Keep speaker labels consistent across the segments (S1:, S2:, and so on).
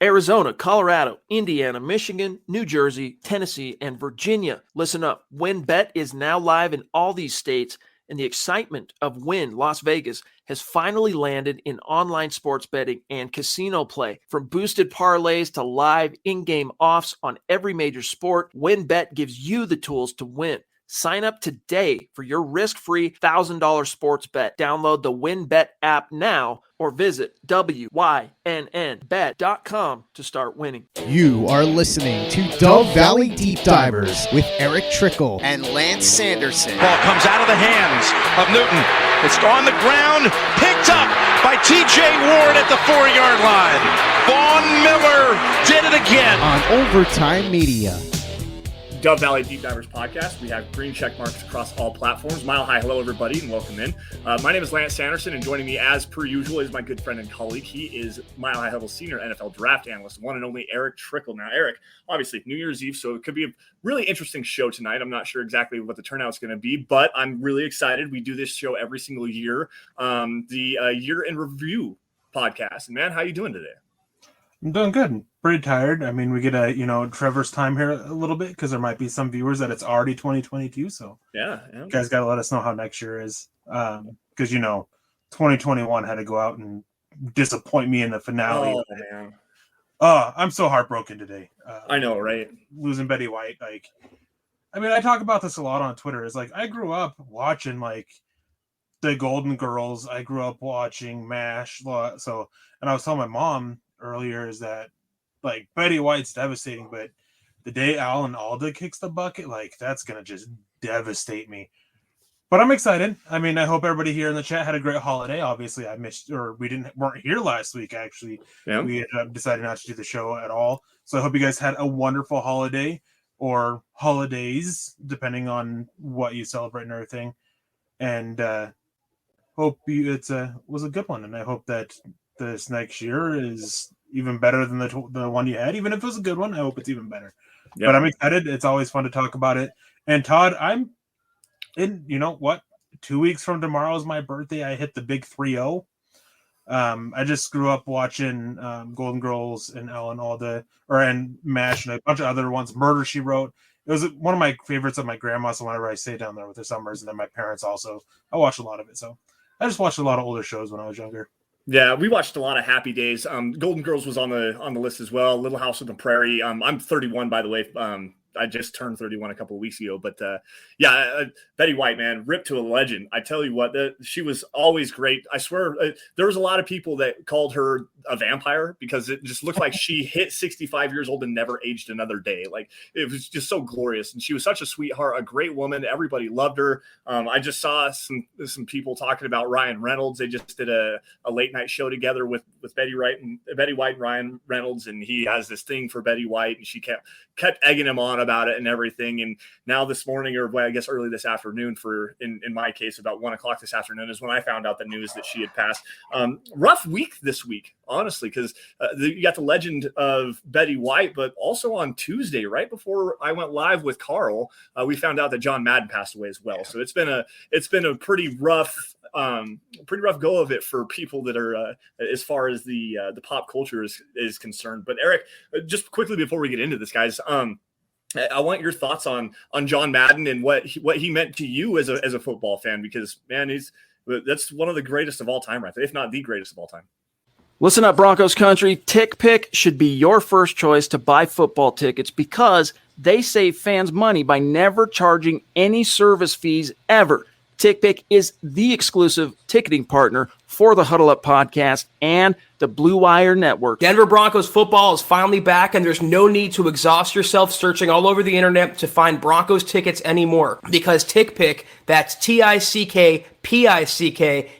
S1: Arizona, Colorado, Indiana, Michigan, New Jersey, Tennessee, and Virginia. Listen up. WynnBET is now live in all these states, and the excitement of Wynn Las Vegas has finally landed in online sports betting and casino play. From boosted parlays to live in-game offs on every major sport, WynnBET gives you the tools to win. Sign up today for your risk-free $1,000 sports bet. Download the WynnBET app now or visit wynnbet.com to start winning.
S2: You are listening to Dove Valley Deep Divers with Erick Trickel
S3: and Lance Sanderson.
S4: Ball comes out of the hands of Newton. It's on the ground, picked up by T.J. Ward at the 4-yard line. Vaughn Miller did it again.
S2: On Overtime Media.
S5: Dove Valley Deep Divers podcast. We have green check marks across all platforms. Mile high, hello everybody, and welcome in. My name is Lance Sanderson, and joining me as per usual is my good friend and colleague. He is Mile High Huddle senior NFL draft analyst, one and only Erick Trickel. Now, Erick, obviously New Year's Eve, so it could be a really interesting show tonight. I'm not sure exactly what the turnout's going to be, but I'm really excited. We do this show every single year, the Year in Review podcast. And man, how you doing today?
S6: I'm doing good. I'm pretty tired. I mean, we get Trevor's time here a little bit because there might be some viewers that it's already 2022. So
S5: yeah.
S6: You guys got to let us know how next year is. Because 2021 had to go out and disappoint me in the finale.
S5: Oh man.
S6: I'm so heartbroken today.
S5: I know, right?
S6: Losing Betty White. I talk about this a lot on Twitter. It's like I grew up watching the Golden Girls. I grew up watching MASH. So, and I was telling my mom earlier is that Betty White's devastating, but the day Alan Alda kicks the bucket, that's gonna just devastate me. But I'm excited. I mean, I hope everybody here in the chat had a great holiday. Obviously, I missed, or we weren't here last week. Actually,
S5: yeah.
S6: We ended up deciding not to do the show at all. So I hope you guys had a wonderful holiday or holidays, depending on what you celebrate and everything. And hope it was a good one. And I hope that this next year is even better than the one you had. Even if it was a good one, I hope it's even better. Yep. But I'm excited. It's always fun to talk about it. And Todd, I'm in, 2 weeks from tomorrow is my birthday. I hit the big 3-0. I just grew up watching Golden Girls and Alan Alda, and MASH and a bunch of other ones. Murder, She Wrote. It was one of my favorites of my grandma. So whenever I stay down there with the summers, and then my parents also, I watch a lot of it. So I just watched a lot of older shows when I was younger.
S5: Yeah, we watched a lot of Happy Days. Golden Girls was on the list as well. Little House on the Prairie. I'm 31, by the way. I just turned 31 a couple of weeks ago. But Betty White, man, ripped to a legend. I tell you what, she was always great. I swear, there was a lot of people that called her a vampire because it just looked like she hit 65 years old and never aged another day. It was just so glorious. And she was such a sweetheart, a great woman. Everybody loved her. I just saw some people talking about Ryan Reynolds. They just did a late night show together with Betty White and Ryan Reynolds. And he has this thing for Betty White, and she kept egging him on about it and everything. And now this morning, or I guess early this afternoon, in my case about 1:00 this afternoon, is when I found out the news that she had passed. Rough week this week, honestly, because you got the legend of Betty White, but also on Tuesday, right before I went live with Carl, we found out that John Madden passed away as well. So it's been a pretty rough go of it for people that are as far as the pop culture is concerned. But Erick, just quickly before we get into this, guys, I want your thoughts on John Madden and what he meant to you as a football fan, because man, that's one of the greatest of all time, right there, if not the greatest of all time.
S1: Listen up, Broncos country. TickPick should be your first choice to buy football tickets because they save fans money by never charging any service fees ever. TickPick is the exclusive ticketing partner for the Huddle Up podcast and the Blue Wire Network.
S7: Denver Broncos football is finally back, and there's no need to exhaust yourself searching all over the internet to find Broncos tickets anymore, because TickPick, that's TickPick,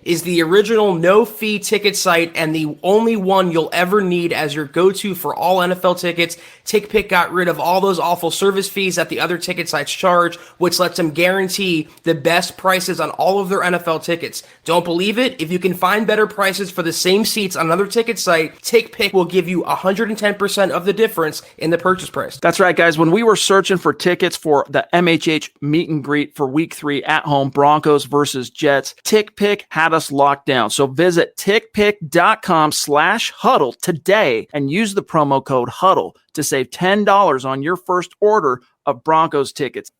S7: is the original no-fee ticket site and the only one you'll ever need as your go-to for all NFL tickets. TickPick got rid of all those awful service fees that the other ticket sites charge, which lets them guarantee the best prices on all of their NFL tickets. Don't believe it? If you can find better prices for the same seats on other ticket site, TickPick will give you 110% of the difference in the purchase price.
S1: That's right, guys. When we were searching for tickets for the MHH meet and greet for week 3 at home, Broncos versus Jets, TickPick had us locked down. So visit tickpick.com/huddle today and use the promo code HUDDLE to save $10 on your first order of Broncos tickets.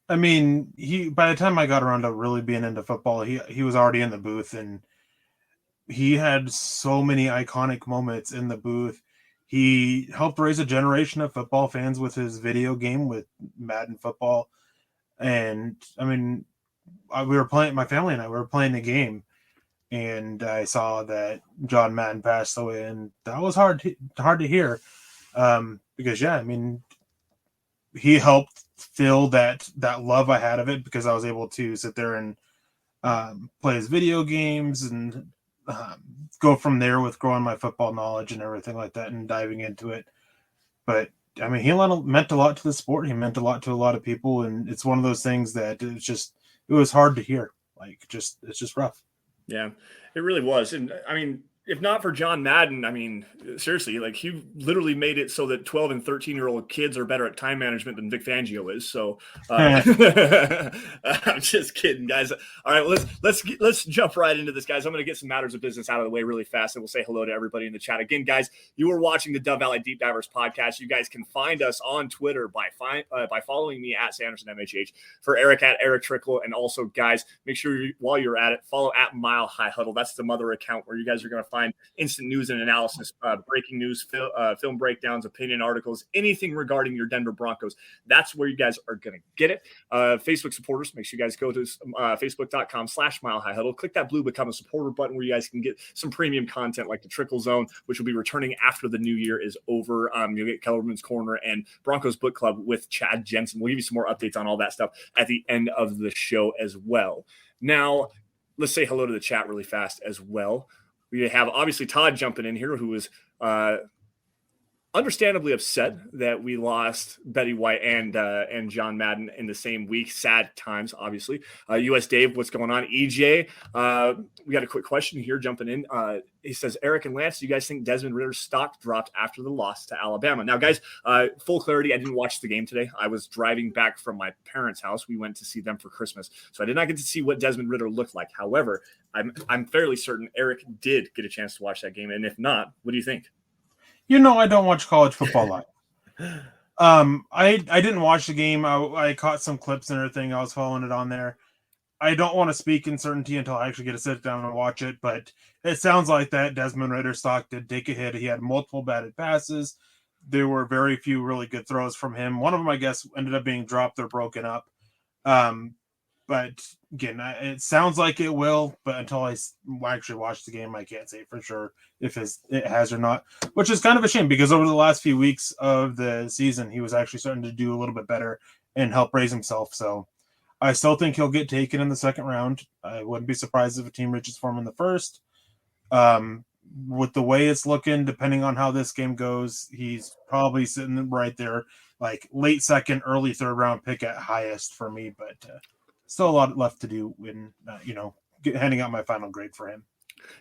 S6: I mean, by the time I got around to really being into football, he was already in the booth, and he had so many iconic moments in the booth. He helped raise a generation of football fans with his video game with Madden Football. And I mean, my family and I were playing the game, and I saw that John Madden passed away, and that was hard to hear. Because I mean, he helped fill that love I had of it, because I was able to sit there and play his video games and go from there with growing my football knowledge and everything like that and diving into it. But I mean, he meant a lot to the sport. He meant a lot to a lot of people, and it's one of those things that it was hard to hear. It's just rough.
S5: Yeah, it really was. And I mean, if not for John Madden, I mean, seriously, he literally made it so that 12 and 13-year-old kids are better at time management than Vic Fangio is. So I'm just kidding, guys. All right, let's jump right into this, guys. I'm going to get some matters of business out of the way really fast, and we'll say hello to everybody in the chat. Again, guys, you are watching the Dove Valley Deep Divers podcast. You guys can find us on Twitter by following me at Sanderson MHH, for Erick at Erick Trickel, and also, guys, make sure while you're at it, follow at Mile High Huddle. That's the mother account where you guys are going to find instant news and analysis, breaking news, film breakdowns, opinion articles, anything regarding your Denver Broncos. That's where you guys are going to get it. Facebook supporters, make sure you guys go to facebook.com/Mile High Huddle. Click that blue Become a Supporter button where you guys can get some premium content like the Trickle Zone, which will be returning after the new year is over. You'll get Kellerman's Corner and Broncos Book Club with Chad Jensen. We'll give you some more updates on all that stuff at the end of the show as well. Now, let's say hello to the chat really fast as well. We have obviously Todd jumping in here, who is understandably upset that we lost Betty White and John Madden in the same week. Sad times, obviously. US Dave, what's going on? EJ, we got a quick question here jumping in. He says, Eric and Lance, do you guys think Desmond Ritter's stock dropped after the loss to Alabama? Now, guys, full clarity, I didn't watch the game today. I was driving back from my parents' house. We went to see them for Christmas. So I did not get to see what Desmond Ridder looked like. However, I'm fairly certain Eric did get a chance to watch that game. And if not, what do you think?
S6: I don't watch college football live. I didn't watch the game. I caught some clips and everything. I was following it on there. I don't want to speak in certainty until I actually get to sit down and watch it, but it sounds like that Desmond Ridder stock did take a hit. He had multiple batted passes. There were very few really good throws from him. One of them, I guess, ended up being dropped or broken up. But again, it sounds like it will, but until I actually watch the game, I can't say for sure if it has or not, which is kind of a shame because over the last few weeks of the season, he was actually starting to do a little bit better and help raise himself. So I still think he'll get taken in the second round. I wouldn't be surprised if a team reaches for him in the first. With the way it's looking, depending on how this game goes, he's probably sitting right there, like late second, early third round pick at highest for me, but still a lot left to do when, handing out my final grade for him.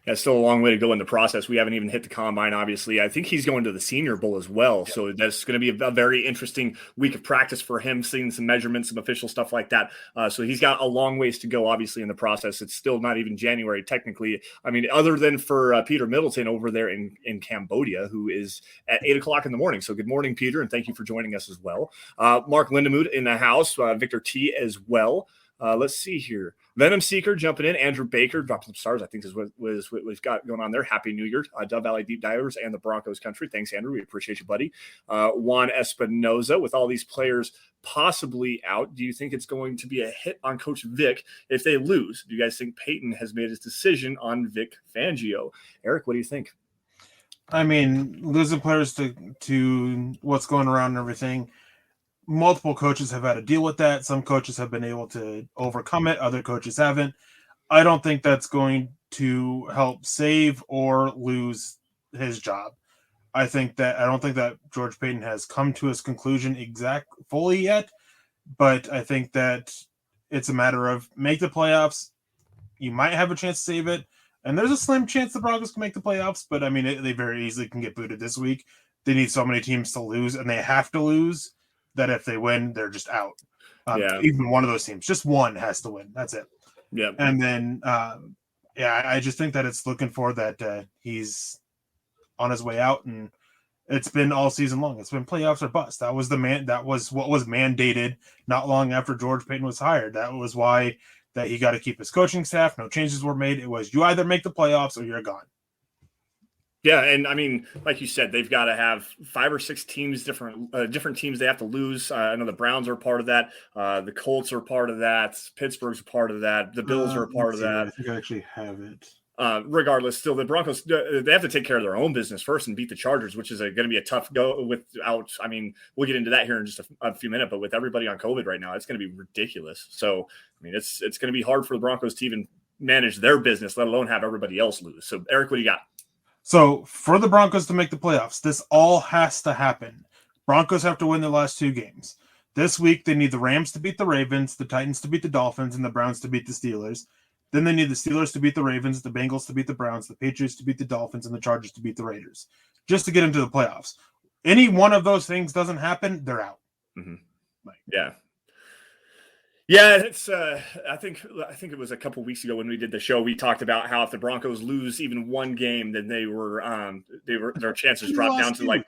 S5: Yeah, still a long way to go in the process. We haven't even hit the combine, obviously. I think he's going to the Senior Bowl as well. Yep. So that's going to be a very interesting week of practice for him, seeing some measurements, some official stuff like that. So he's got a long ways to go, obviously, in the process. It's still not even January, technically. I mean, other than for Peter Middleton over there in Cambodia, who is at 8 o'clock in the morning. So good morning, Peter, and thank you for joining us as well. Mark Lindemood in the house, Victor T as well. Let's see here. Venom Seeker jumping in. Andrew Baker dropping some stars. I think is what we've got going on there. Happy New Year, Dove Valley Deep Divers and the Broncos country. Thanks, Andrew. We appreciate you, buddy. Juan Espinoza, with all these players possibly out, do you think it's going to be a hit on Coach Vic if they lose? Do you guys think Peyton has made his decision on Vic Fangio? Eric, what do you think?
S6: I mean, losing players to what's going around and everything. Multiple coaches have had to deal with that. Some coaches have been able to overcome it. Other coaches haven't. I don't think that's going to help save or lose his job. I don't think that George Payton has come to his conclusion fully yet, but I think that it's a matter of make the playoffs. You might have a chance to save it. And there's a slim chance the Broncos can make the playoffs, but I mean, they very easily can get booted this week. They need so many teams to lose, and they have to lose, that if they win, they're just out. Even one of those teams, just one has to win. That's it.
S5: Yeah.
S6: And then, I just think that it's looking for that he's on his way out, and it's been all season long. It's been playoffs or bust. That was what was mandated not long after George Paton was hired. That was why that he got to keep his coaching staff. No changes were made. It was, you either make the playoffs or you're gone.
S5: Yeah, and I mean, like you said, they've got to have 5 or 6 teams, different teams they have to lose. I know the Browns are part of that. The Colts are part of that. Pittsburgh's a part of that. The Bills are a part of that.
S6: I think I actually have it.
S5: Regardless, still the Broncos, they have to take care of their own business first and beat the Chargers, which is going to be a tough go without. I mean, we'll get into that here in just a few minutes, but with everybody on COVID right now, it's going to be ridiculous. So, I mean, it's going to be hard for the Broncos to even manage their business, let alone have everybody else lose. So, Eric, what do you got?
S6: So, for the Broncos to make the playoffs, this all has to happen. Broncos have to win their last 2 games. This week, they need the Rams to beat the Ravens, the Titans to beat the Dolphins, and the Browns to beat the Steelers. Then they need the Steelers to beat the Ravens, the Bengals to beat the Browns, the Patriots to beat the Dolphins, and the Chargers to beat the Raiders, just to get into the playoffs. Any one of those things doesn't happen, they're out.
S5: Mm-hmm. Yeah, it's. I think it was a couple weeks ago when we did the show. We talked about how if the Broncos lose even one game, then their chances drop down to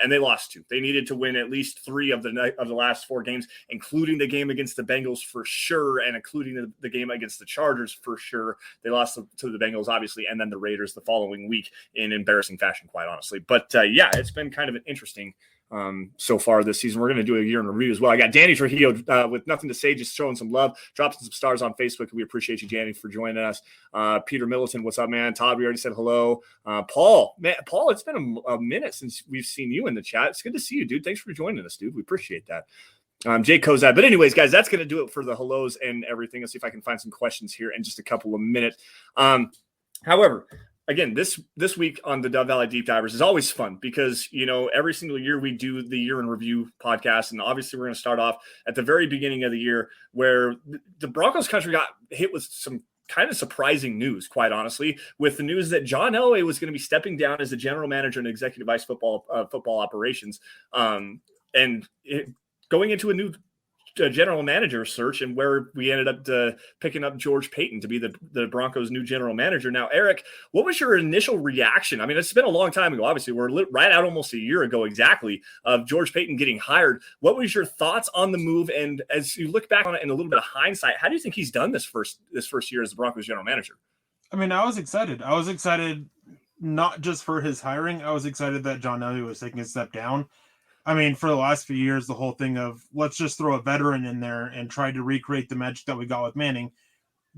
S5: and they lost 2. They needed to win at least 3 of the last 4 games, including the game against the Bengals for sure, and including the game against the Chargers for sure. They lost to the Bengals, obviously, and then the Raiders the following week in embarrassing fashion, quite honestly. But it's been kind of an interesting so far this season. We're going to do a year in review as well. I got Danny Trujillo with nothing to say, just showing some love, dropping some stars on Facebook. We appreciate you, Danny, for joining us. Peter Middleton, what's up, man? Todd, we already said hello. Paul, it's been a minute since we've seen you in the chat. It's good to see you, dude. Thanks for joining us, dude. We appreciate that. Jay Kozad. But anyways, guys, that's going to do it for the hellos and everything. Let's see if I can find some questions here in just a couple of minutes. However, again, this week on the Dove Valley Deep Divers is always fun because, every single year we do the year in review podcast. And obviously we're going to start off at the very beginning of the year where the Broncos country got hit with some kind of surprising news, quite honestly, with the news that John Elway was going to be stepping down as the general manager and executive vice football operations. Going into a new general manager search, and where we ended up picking up George Paton to be the Broncos' new general manager. Now, Eric, what was your initial reaction? I mean, it's been a long time ago. Obviously, we're right out almost a year ago exactly of George Paton getting hired. What was your thoughts on the move? And as you look back on it in a little bit of hindsight, how do you think he's done this first year as the Broncos general manager?
S6: I mean, I was excited. I was excited not just for his hiring. I was excited that John Elway was taking a step down. I mean, for the last few years, the whole thing of let's just throw a veteran in there and try to recreate the magic that we got with Manning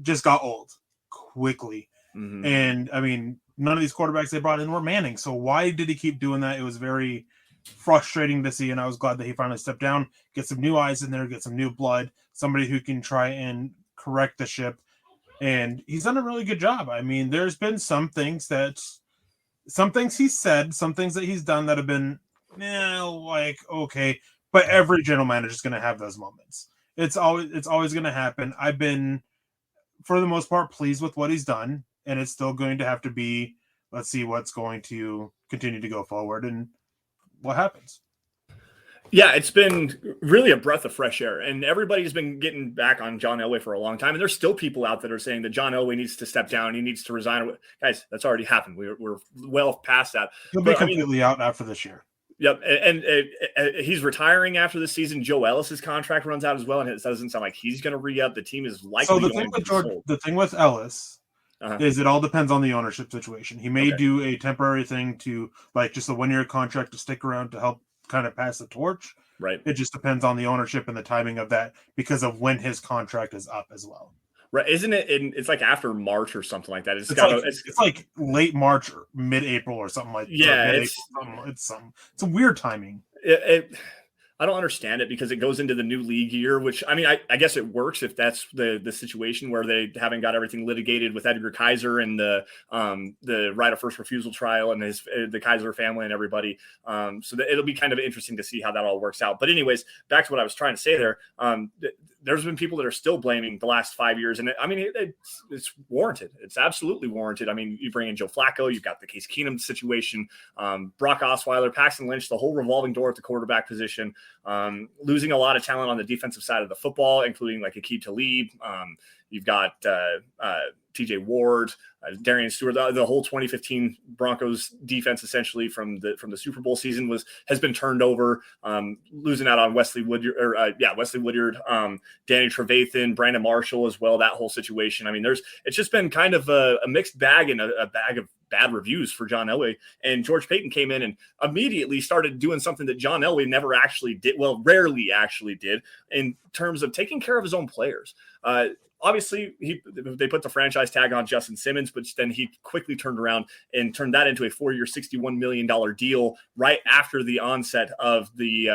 S6: just got old quickly. Mm-hmm. And I mean, none of these quarterbacks they brought in were Manning. So why did he keep doing that? It was very frustrating to see. And I was glad that he finally stepped down, get some new eyes in there, get some new blood, somebody who can try and correct the ship. And he's done a really good job. I mean, there's been some things he's said, some things that he's done that have been, okay, but every general manager is going to have those moments. It's always going to happen. I've been, for the most part, pleased with what he's done, and it's still going to have to be, let's see what's going to continue to go forward and what happens.
S5: Yeah, it's been really a breath of fresh air, and everybody's been getting back on John Elway for a long time, and there's still people out that are saying that John Elway needs to step down, he needs to resign. Guys, that's already happened. We're well past that.
S6: He'll be completely out after this year.
S5: Yep, and he's retiring after the season. Joe Ellis's contract runs out as well, and it doesn't sound like he's going to re-up. The team is likely.
S6: So the thing with Ellis is it all depends on the ownership situation. He may do a temporary thing to just a 1-year contract to stick around to help kind of pass the torch. Right. It just depends on the ownership and the timing of that because of when his contract is up as well.
S5: Right, isn't it? It's like after March or something like that. It's
S6: like late March or mid-April or something like that.
S5: Yeah,
S6: it's a weird timing.
S5: I don't understand it because it goes into the new league year, which I mean, I guess it works if that's the situation where they haven't got everything litigated with Edgar Kaiser and the right of first refusal trial and the Kaiser family and everybody. So it'll be kind of interesting to see how that all works out. But anyways, back to what I was trying to say there. there's been people that are still blaming the last 5 years. And it's warranted. It's absolutely warranted. I mean, you bring in Joe Flacco, you've got the Case Keenum situation, Brock Osweiler, Paxton Lynch, the whole revolving door at the quarterback position, losing a lot of talent on the defensive side of the football, including like Aqib Talib. You've got TJ Ward, Darian Stewart. The whole 2015 Broncos defense, essentially from the Super Bowl season, has been turned over. Losing out on Wesley Woodyard, Danny Trevathan, Brandon Marshall as well. That whole situation. I mean, it's just been kind of a mixed bag and a bag of bad reviews for John Elway. And George Payton came in and immediately started doing something that John Elway never actually did. Well, rarely actually did, in terms of taking care of his own players. Obviously, they put the franchise tag on Justin Simmons, but then he quickly turned around and turned that into a 4-year, $61 million deal right after the onset of the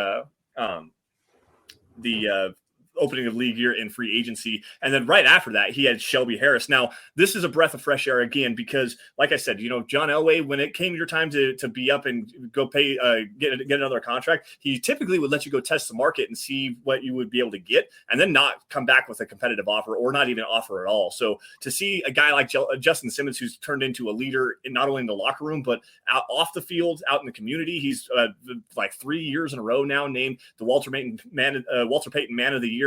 S5: opening of league year in free agency. And then right after that, he had Shelby Harris. Now, this is a breath of fresh air again, because like I said, John Elway, when it came your time to be up and go pay, get another contract, he typically would let you go test the market and see what you would be able to get, and then not come back with a competitive offer or not even offer at all. So to see a guy like Justin Simmons, who's turned into a leader not only in the locker room, but out off the field, out in the community, he's like 3 years in a row now named the Walter Payton Man of the Year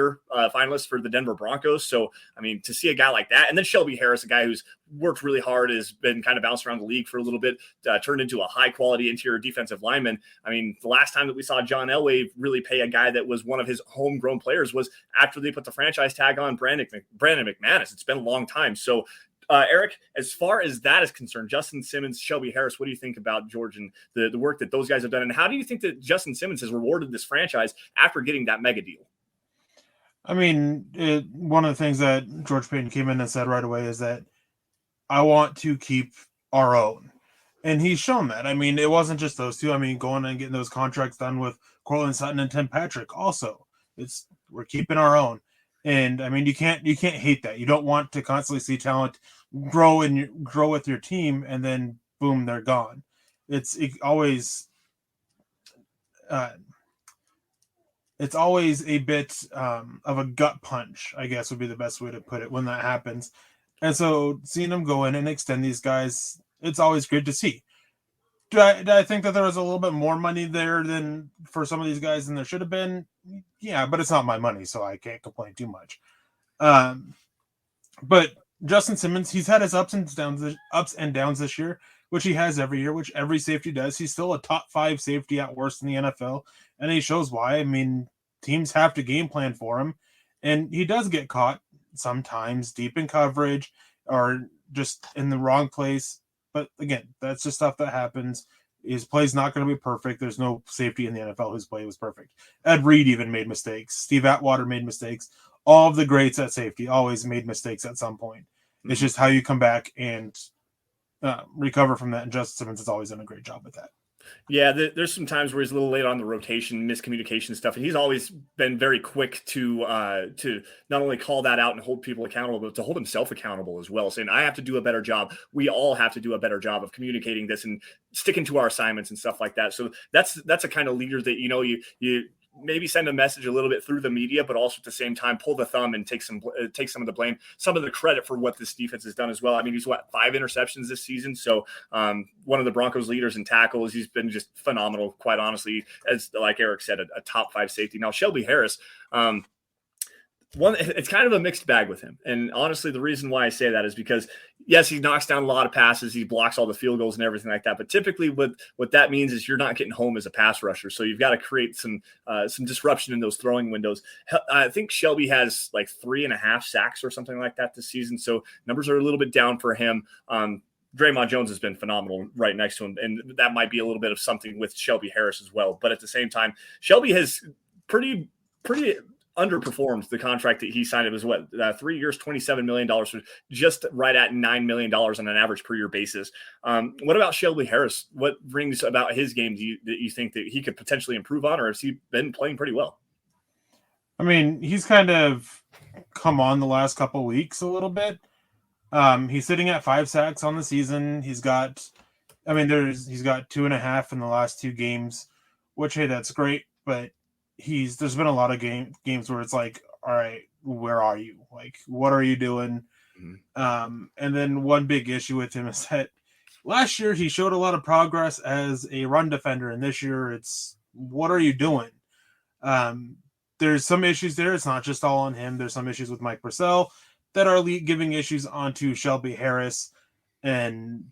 S5: finalist for the Denver Broncos. So, I mean, to see a guy like that, and then Shelby Harris, a guy who's worked really hard, has been kind of bounced around the league for a little bit, turned into a high quality interior defensive lineman. I mean, the last time that we saw John Elway really pay a guy that was one of his homegrown players was after they put the franchise tag on Brandon McManus. It's been a long time. So, Eric, as far as that is concerned, Justin Simmons, Shelby Harris, what do you think about George and the work that those guys have done? And how do you think that Justin Simmons has rewarded this franchise after getting that mega deal?
S6: I mean, one of the things that George Payton came in and said right away is that I want to keep our own. And he's shown that. I mean, it wasn't just those two. I mean, going and getting those contracts done with Cortland Sutton and Tim Patrick also. We're keeping our own. And I mean, you can't hate that. You don't want to constantly see talent grow with your team and then boom, they're gone. It's always a bit of a gut punch, I guess would be the best way to put it when that happens. And so seeing them go in and extend these guys, it's always great to see. Do I think that there was a little bit more money there than for some of these guys than there should have been? Yeah, but it's not my money, so I can't complain too much. But Justin Simmons, he's had his ups and downs this year, which he has every year, which every safety does. He's still a top 5 safety at worst in the NFL, and he shows why. I mean, teams have to game plan for him, and he does get caught sometimes deep in coverage or just in the wrong place. But again, that's just stuff that happens. His play's not going to be perfect. There's no safety in the NFL whose play was perfect. Ed Reed even made mistakes. Steve Atwater made mistakes. All of the greats at safety always made mistakes at some point. Mm-hmm. It's just how you come back and recover from that. And Justin Simmons has always done a great job with that.
S5: Yeah, there's some times where he's a little late on the rotation, miscommunication stuff, and he's always been very quick to not only call that out and hold people accountable, but to hold himself accountable as well, saying, I have to do a better job. We all have to do a better job of communicating this and sticking to our assignments and stuff like that. So that's a kind of leader that, you maybe send a message a little bit through the media, but also at the same time pull the thumb and take some of the blame, some of the credit for what this defense has done as well. I mean, he's 5 interceptions this season. So one of the Broncos leaders in tackles. He's been just phenomenal, quite honestly, as like Eric said, a top 5 safety. Now Shelby Harris, it's kind of a mixed bag with him. And honestly, the reason why I say that is because, yes, he knocks down a lot of passes. He blocks all the field goals and everything like that. But typically what that means is you're not getting home as a pass rusher. So you've got to create some disruption in those throwing windows. I think Shelby has like 3.5 sacks or something like that this season. So numbers are a little bit down for him. Draymond Jones has been phenomenal right next to him. And that might be a little bit of something with Shelby Harris as well. But at the same time, Shelby has pretty underperformed the contract that he signed. It was 3 years, $27 million, so just right at $9 million on an average per year basis. What about Shelby Harris? What rings about his game that you think that he could potentially improve on, or has he been playing pretty well?
S6: I mean, he's kind of come on the last couple of weeks a little bit. He's sitting at 5 sacks on the season. He's got 2.5 in the last 2 games, which, hey, that's great, but there's been a lot of games where it's like, all right, where are you? Like, what are you doing? And then one big issue with him is that last year he showed a lot of progress as a run defender, and this year it's, what are you doing? There's some issues there. It's not just all on him. There's some issues with Mike Purcell that are giving issues onto Shelby Harris and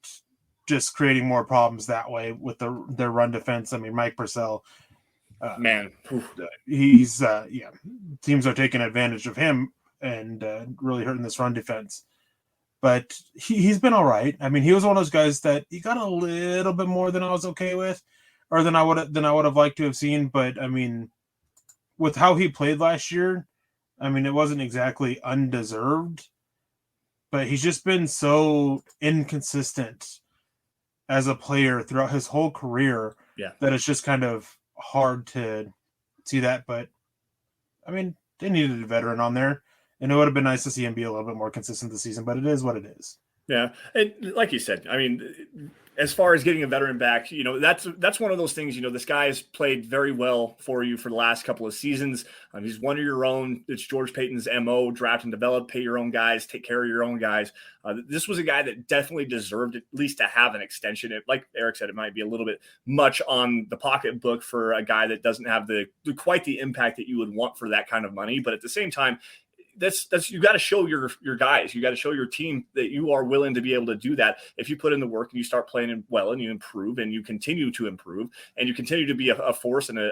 S6: just creating more problems that way with their run defense. I mean, Mike Purcell, he's teams are taking advantage of him and really hurting this run defense. But he's been all right. I mean, he was one of those guys that he got a little bit more than I was okay with, or than I would have liked to have seen. But I mean, with how he played last year, I mean, it wasn't exactly undeserved. But he's just been so inconsistent as a player throughout his whole career that it's just kind of hard to see that. But I mean, they needed a veteran on there. And it would have been nice to see him be a little bit more consistent this season, but it is what it is.
S5: Yeah. And like you said, I mean, as far as getting a veteran back, that's one of those things, this guy has played very well for you for the last couple of seasons. He's one of your own. It's George Payton's MO, draft and develop, pay your own guys, take care of your own guys. This was a guy that definitely deserved at least to have an extension. Like Eric said, it might be a little bit much on the pocketbook for a guy that doesn't have quite the impact that you would want for that kind of money. But at the same time, that's you got to show your guys, you got to show your team that you are willing to be able to do that. If you put in the work and you start playing well and you improve and you continue to improve and you continue to be a force and a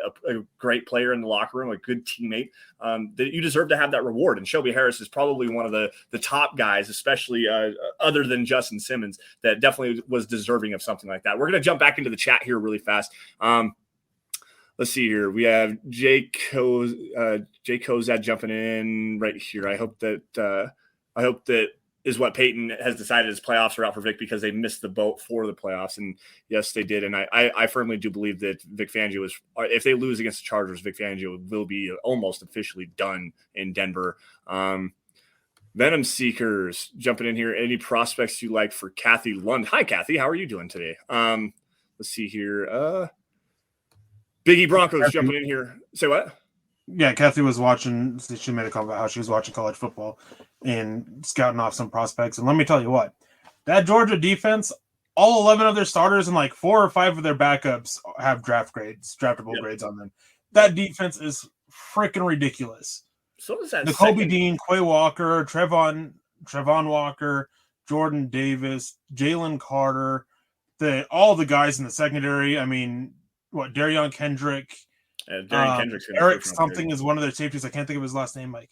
S5: great player in the locker room, a good teammate, that you deserve to have that reward. And Shelby Harris is probably one of the top guys, especially other than Justin Simmons, that definitely was deserving of something like that. We're going to jump back into the chat here really fast. Let's see here. We have Jay Kozad jumping in right here. I hope that is what Peyton has decided his playoffs are out for Vic because they missed the boat for the playoffs. And yes, they did. And I firmly do believe that Vic Fangio if they lose against the Chargers, Vic Fangio will be almost officially done in Denver. Venom Seekers jumping in here. Any prospects you like for Kathy Lund? Hi, Kathy. How are you doing today? Let's see here. Biggie Broncos jumping in here. Say what?
S6: Yeah, Kathy was watching. She made a comment about how she was watching college football and scouting off some prospects. And let me tell you what, that Georgia defense, all 11 of their starters and like 4 or 5 of their backups have draftable grades on them. That defense is freaking ridiculous.
S5: So is that
S6: Kobe Dean, Quay Walker, Trevon Walker, Jordan Davis, Jalen Carter, all the guys in the secondary. I mean, Darion Kendrick, Erick something is one of their safeties. I can't think of his last name. Like,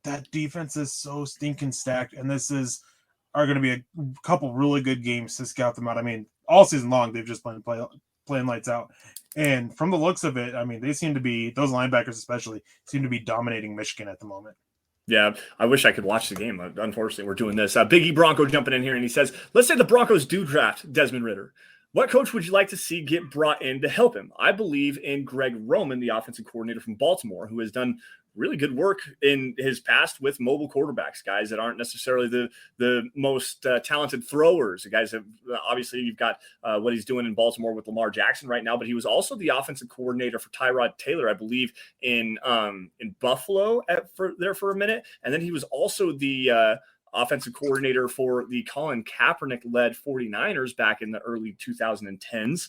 S6: that defense is so stinking stacked, and are going to be a couple really good games to scout them out. I mean, all season long they've just been playing lights out, and from the looks of it, I mean, they seem to be, those linebackers especially seem to be dominating Michigan at the moment.
S5: Yeah, I wish I could watch the game. Unfortunately, we're doing this. Biggie Bronco jumping in here, and he says, let's say the Broncos do draft Desmond Ridder. What coach would you like to see get brought in to help him? I believe in Greg Roman, the offensive coordinator from Baltimore, who has done really good work in his past with mobile quarterbacks, guys that aren't necessarily the most talented throwers. The guys that obviously you've got what he's doing in Baltimore with Lamar Jackson right now, but he was also the offensive coordinator for Tyrod Taylor, I believe, in Buffalo for a minute. And then he was also the offensive coordinator for the Colin Kaepernick-led 49ers back in the early 2010s.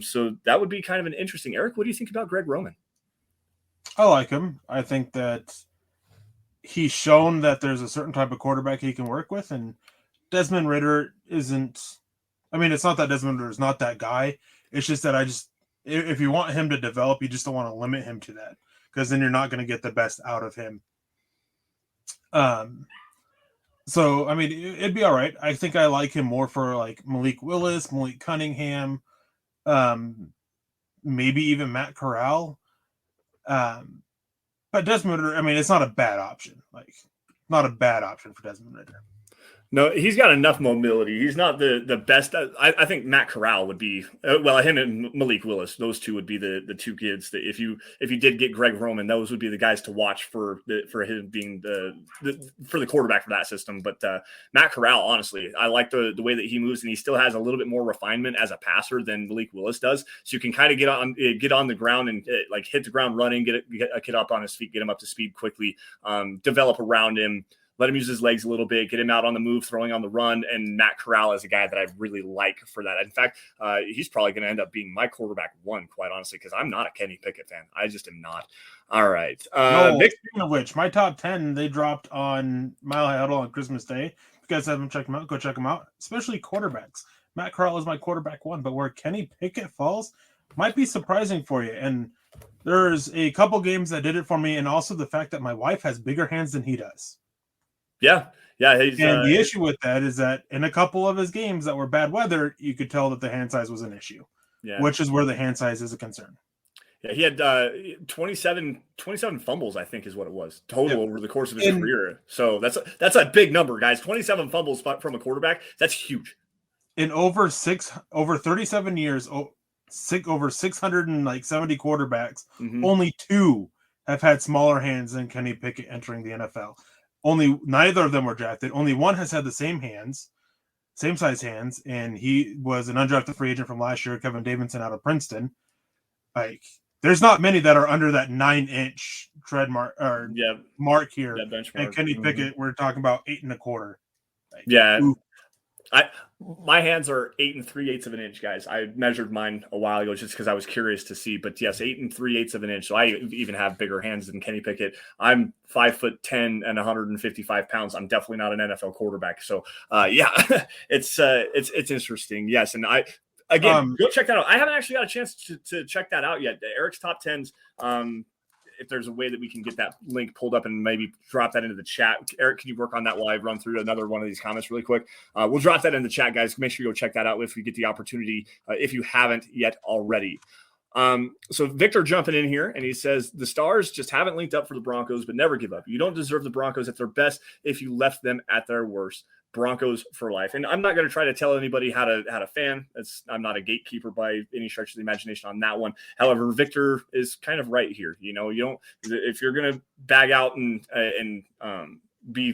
S5: So that would be kind of an interesting. Eric, what do you think about Greg Roman?
S6: I like him. I think that he's shown that there's a certain type of quarterback he can work with, and Desmond Ridder isn't. I mean, it's not that Desmond Ridder is not that guy. It's just that if you want him to develop, you just don't want to limit him to that, because then you're not going to get the best out of him. So, I mean, it'd be all right. I think I like him more for like Malik Willis, Malik Cunningham, maybe even Matt Corral. But Desmond Ridder, I mean, it's not a bad option. Like, not a bad option for Desmond Ridder.
S5: No, he's got enough mobility. He's not the best. I think Matt Corral would be him and Malik Willis. Those two would be the two kids that if you did get Greg Roman, those would be the guys to watch for him being the quarterback for that system. But Matt Corral, honestly, I like the way that he moves, and he still has a little bit more refinement as a passer than Malik Willis does. So you can kind of get on the ground and like hit the ground running, get a kid up on his feet, get him up to speed quickly, develop around him. Let him use his legs a little bit, get him out on the move, throwing on the run. And Matt Corral is a guy that I really like for that. In fact, he's probably going to end up being my quarterback one, quite honestly, because I'm not a Kenny Pickett fan. I just am not. All right.
S6: Speaking of which, my top 10, they dropped on Mile High Huddle on Christmas Day. If you guys haven't checked them out, go check them out, especially quarterbacks. Matt Corral is my quarterback one, but where Kenny Pickett falls might be surprising for you. And there's a couple games that did it for me, and also the fact that my wife has bigger hands than he does.
S5: Yeah.
S6: And the issue with that is that in a couple of his games that were bad weather, you could tell that the hand size was an issue, which is where the hand size is a concern.
S5: Yeah, he had 27 fumbles, I think is what it was, total over the course of his career. So that's a big number, guys. 27 fumbles from a quarterback, that's huge.
S6: In over 37 years, over 670 quarterbacks, only 2 have had smaller hands than Kenny Pickett entering the NFL. Neither of them were drafted. Only one has had the same size hands, and he was an undrafted free agent from last year, Kevin Davidson out of Princeton. Like, there's not many that are under that 9-inch tread mark or mark here. And Kenny Pickett, we're talking about 8 1/4.
S5: My hands are 8 3/8 of an inch, guys. I measured mine a while ago just because I was curious to see. But yes, 8 3/8 of an inch. So I even have bigger hands than Kenny Pickett. I'm 5'10" and 155 pounds. I'm definitely not an NFL quarterback. So it's interesting. Yes, and go check that out. I haven't actually got a chance to check that out yet. Erick's top 10s. If there's a way that we can get that link pulled up and maybe drop that into the chat. Erick, can you work on that while I run through another one of these comments really quick? We'll drop that in the chat, guys. Make sure you go check that out if you get the opportunity, if you haven't yet already. So Victor jumping in here, and he says, the Stars just haven't linked up for the Broncos, but never give up. You don't deserve the Broncos at their best if you left them at their worst. Broncos for life. And I'm not going to try to tell anybody how to fan. I'm not a gatekeeper by any stretch of the imagination on that one. However, Victor is kind of right here. You don't, if you're going to bag out and be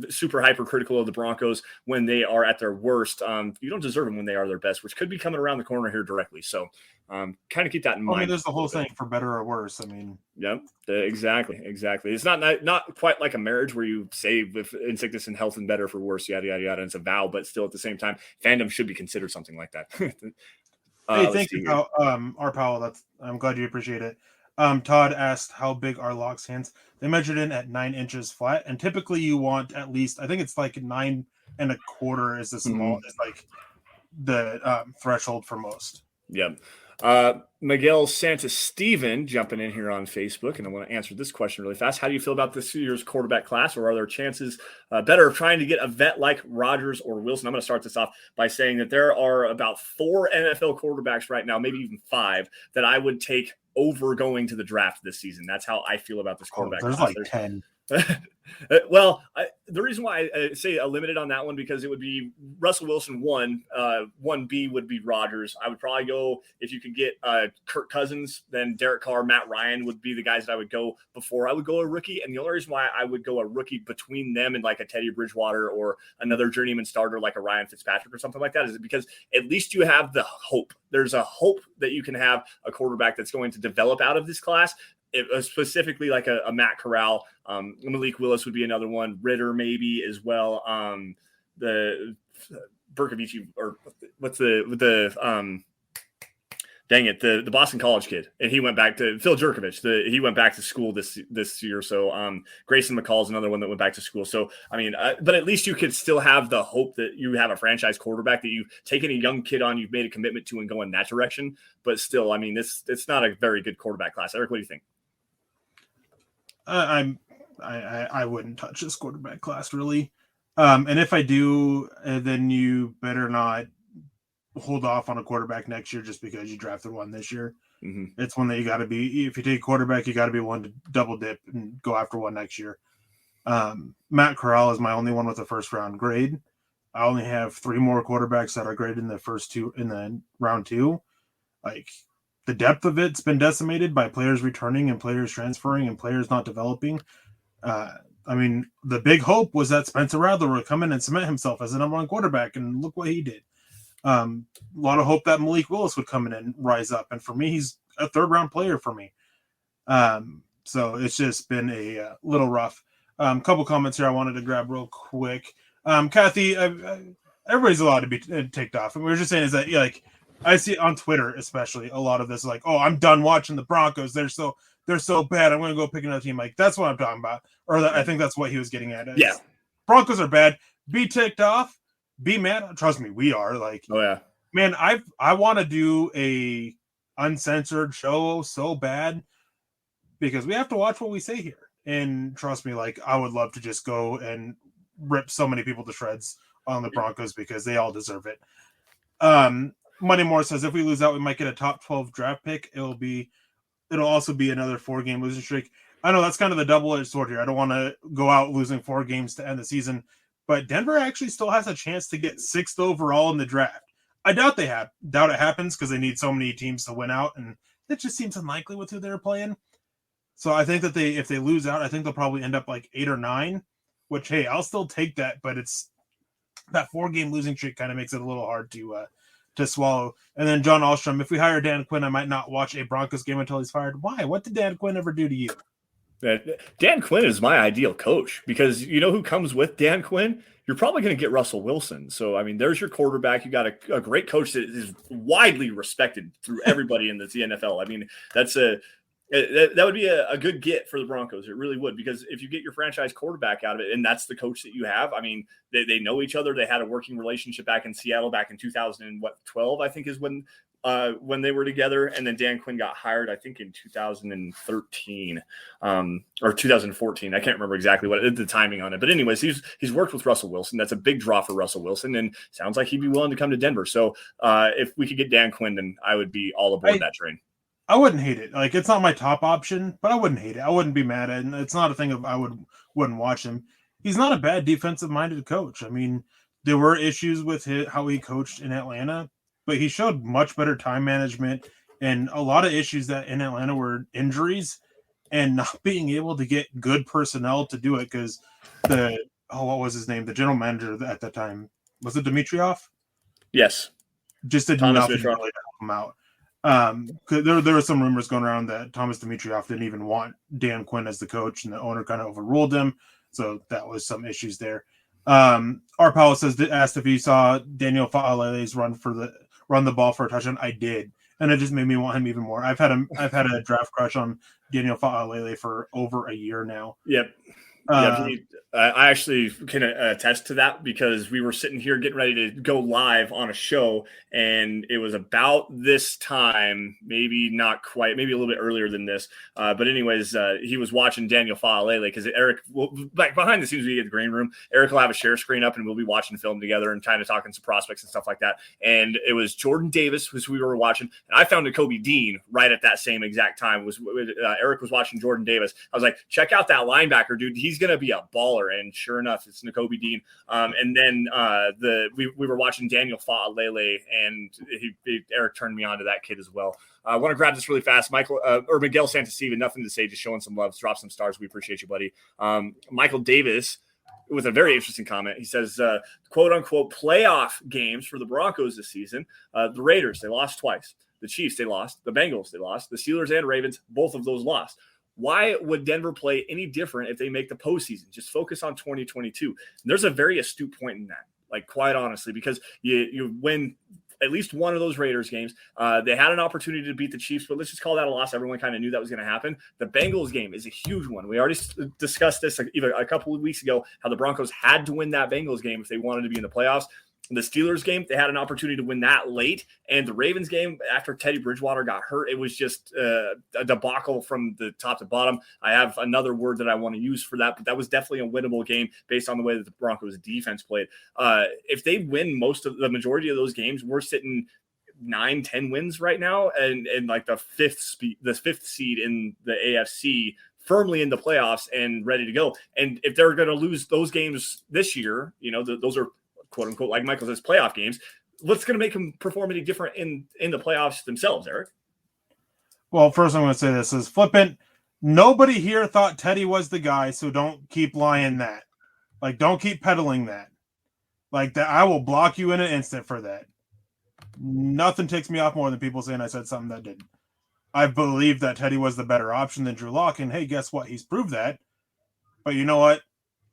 S5: super hypercritical of the Broncos when they are at their worst, you don't deserve them when they are their best, which could be coming around the corner here directly. So kind of keep that in mind.
S6: There's the whole thing for better or worse.
S5: Yep, exactly. It's not quite like a marriage where you say in sickness and health and better for worse, yada, yada, yada. And it's a vow, but still at the same time, fandom should be considered something like that.
S6: Thank you, our Powell. I'm glad you appreciate it. Todd asked how big are Locke's hands. They measured in at 9 inches flat, and typically you want at least, I think it's like 9 1/4 is the small, is like the threshold for most.
S5: Yep. Miguel Santa-Steven jumping in here on Facebook, and I want to answer this question really fast. How do you feel about this year's quarterback class, or are there chances better of trying to get a vet like Rodgers or Wilson? I'm going to start this off by saying that there are about 4 NFL quarterbacks right now, maybe even 5, that I would take over going to the draft this season. That's how I feel about this quarterback
S6: class. There's like 10.
S5: Well, the reason why I say a limited on that one, because it would be Russell Wilson 1B would be Rodgers. I would probably go, if you could get Kirk Cousins, then Derek Carr, Matt Ryan would be the guys that I would go before I would go a rookie. And the only reason why I would go a rookie between them and like a Teddy Bridgewater or another journeyman starter like a Ryan Fitzpatrick or something like that is because at least you have the hope. There's a hope that you can have a quarterback that's going to develop out of this class. Specifically like a Matt Corral, Malik Willis would be another one, Ritter maybe as well. The Berkovici, or what's the Boston College kid, and he went back to Phil Jerkovich. He went back to school this year. So Grayson McCall's another one that went back to school. So I mean, but at least you could still have the hope that you have a franchise quarterback that you've taken a young kid on, you've made a commitment to, and go in that direction. But still, I mean, it's not a very good quarterback class. Eric, what do you think?
S6: I wouldn't touch this quarterback class really, and if I do, then you better not hold off on a quarterback next year just because you drafted one this year. Mm-hmm. It's one that you got to be. If you take quarterback, you got to be one to double dip and go after one next year. Matt Corral is my only one with a first round grade. I only have 3 more quarterbacks that are graded in the first 2 in the round 2. Like, the depth of it's been decimated by players returning and players transferring and players not developing. I mean, the big hope was that Spencer Rattler would come in and cement himself as the number 1 quarterback, and look what he did. A lot of hope that Malik Willis would come in and rise up, and for me, he's a 3rd-round player for me. So it's just been a little rough. Couple comments here I wanted to grab real quick. Kathy, everybody's allowed to be ticked off, and we were just saying is that like I see on Twitter especially a lot of this like, oh, I'm done watching the Broncos. They're so bad. I'm going to go pick another team. Like, that's what I'm talking about. Or I think that's what he was getting at.
S5: Yeah.
S6: Broncos are bad. Be ticked off. Be mad. Trust me, we are. Like,
S5: oh yeah,
S6: man, I want to do a uncensored show so bad because we have to watch what we say here. And trust me, like, I would love to just go and rip so many people to shreds on the Broncos because they all deserve it. Money Moore says if we lose out, we might get a top 12 draft pick. It'll also be another 4-game losing streak. I know that's kind of the double-edged sword here. I don't want to go out losing 4 games to end the season, but Denver actually still has a chance to get 6th overall in the draft. I doubt it happens because they need so many teams to win out, and it just seems unlikely with who they're playing. So I think that if they lose out, I think they'll probably end up like 8 or 9, which, hey, I'll still take that, but it's that 4-game losing streak kind of makes it a little hard to swallow. And then John Alstrom, if we hire Dan Quinn, I might not watch a Broncos game until he's fired. Why? What did Dan Quinn ever do to you?
S5: Dan Quinn is my ideal coach because you know who comes with Dan Quinn? You're probably going to get Russell Wilson. So, I mean, there's your quarterback. You got a great coach that is widely respected through everybody in the NFL. I mean, that would be a good get for the Broncos. It really would, because if you get your franchise quarterback out of it, and that's the coach that you have, I mean, they know each other. They had a working relationship back in Seattle back in 2012, I think is when they were together. And then Dan Quinn got hired, I think in 2013 or 2014. I can't remember exactly what the timing on it. But anyways, he's worked with Russell Wilson. That's a big draw for Russell Wilson, and sounds like he'd be willing to come to Denver. So if we could get Dan Quinn, then I would be all aboard that train.
S6: I wouldn't hate it. Like, it's not my top option, but I wouldn't hate it. I wouldn't be mad at it. And it's not a thing of I wouldn't watch him. He's not a bad defensive-minded coach. I mean, there were issues with how he coached in Atlanta, but he showed much better time management, and a lot of issues that in Atlanta were injuries and not being able to get good personnel to do it because what was his name? The general manager at that time. Was it Dimitroff?
S5: Yes.
S6: Just did nothing to help him out. There were some rumors going around that Thomas Dimitroff didn't even want Dan Quinn as the coach, and the owner kind of overruled him. So that was some issues there. Our Powell asked if he saw Daniel Fa'alele's run the ball for a touchdown. I did, and it just made me want him even more. I've had a draft crush on Daniel Fa'alele for over a year now.
S5: Yep. I actually can attest to that because we were sitting here getting ready to go live on a show, and it was about this time, maybe not quite, maybe a little bit earlier than this. But anyways, he was watching Daniel Fa'alele because Eric, like behind the scenes, we get the green room. Eric will have a share screen up, and we'll be watching film together and kind of talking some prospects and stuff like that. And it was Jordan Davis, who we were watching, and I found Kobe Dean right at that same exact time. Eric was watching Jordan Davis. I was like, check out that linebacker, dude. He's going to be a baller. And sure enough, it's Nakobe Dean. And then we were watching Daniel Fa'alele, and Eric turned me on to that kid as well. I want to grab this really fast. Miguel Santasiva, nothing to say, just showing some love. Drop some stars. We appreciate you, buddy. Michael Davis with a very interesting comment. He says, quote unquote, playoff games for the Broncos this season. The Raiders, they lost twice. The Chiefs, they lost. The Bengals, they lost. The Steelers and Ravens, both of those lost. Why would Denver play any different if they make the postseason? Just focus on 2022. And there's a very astute point in that, like, quite honestly, because you win at least one of those Raiders games. They had an opportunity to beat the Chiefs, but let's just call that a loss. Everyone kind of knew that was going to happen. The Bengals game is a huge one. We already discussed this even a couple of weeks ago, how the Broncos had to win that Bengals game if they wanted to be in the playoffs. The Steelers game, they had an opportunity to win that late. And the Ravens game, after Teddy Bridgewater got hurt, it was just a debacle from the top to bottom. I have another word that I want to use for that, but that was definitely a winnable game based on the way that the Broncos defense played. If they win the majority of those games, we're sitting 9-10 wins right now, and like the fifth seed in the AFC firmly in the playoffs and ready to go. And if they're going to lose those games this year, those are quote unquote, like Michael says, playoff games. What's going to make them perform any different in the playoffs themselves, Eric?
S6: Well, first I'm going to say this is flippant. Nobody here thought Teddy was the guy, so don't keep lying that. Like, don't keep peddling that. Like, that, I will block you in an instant for that. Nothing takes me off more than people saying I said something that didn't. I believe that Teddy was the better option than Drew Lock, and hey, guess what? He's proved that. But you know what?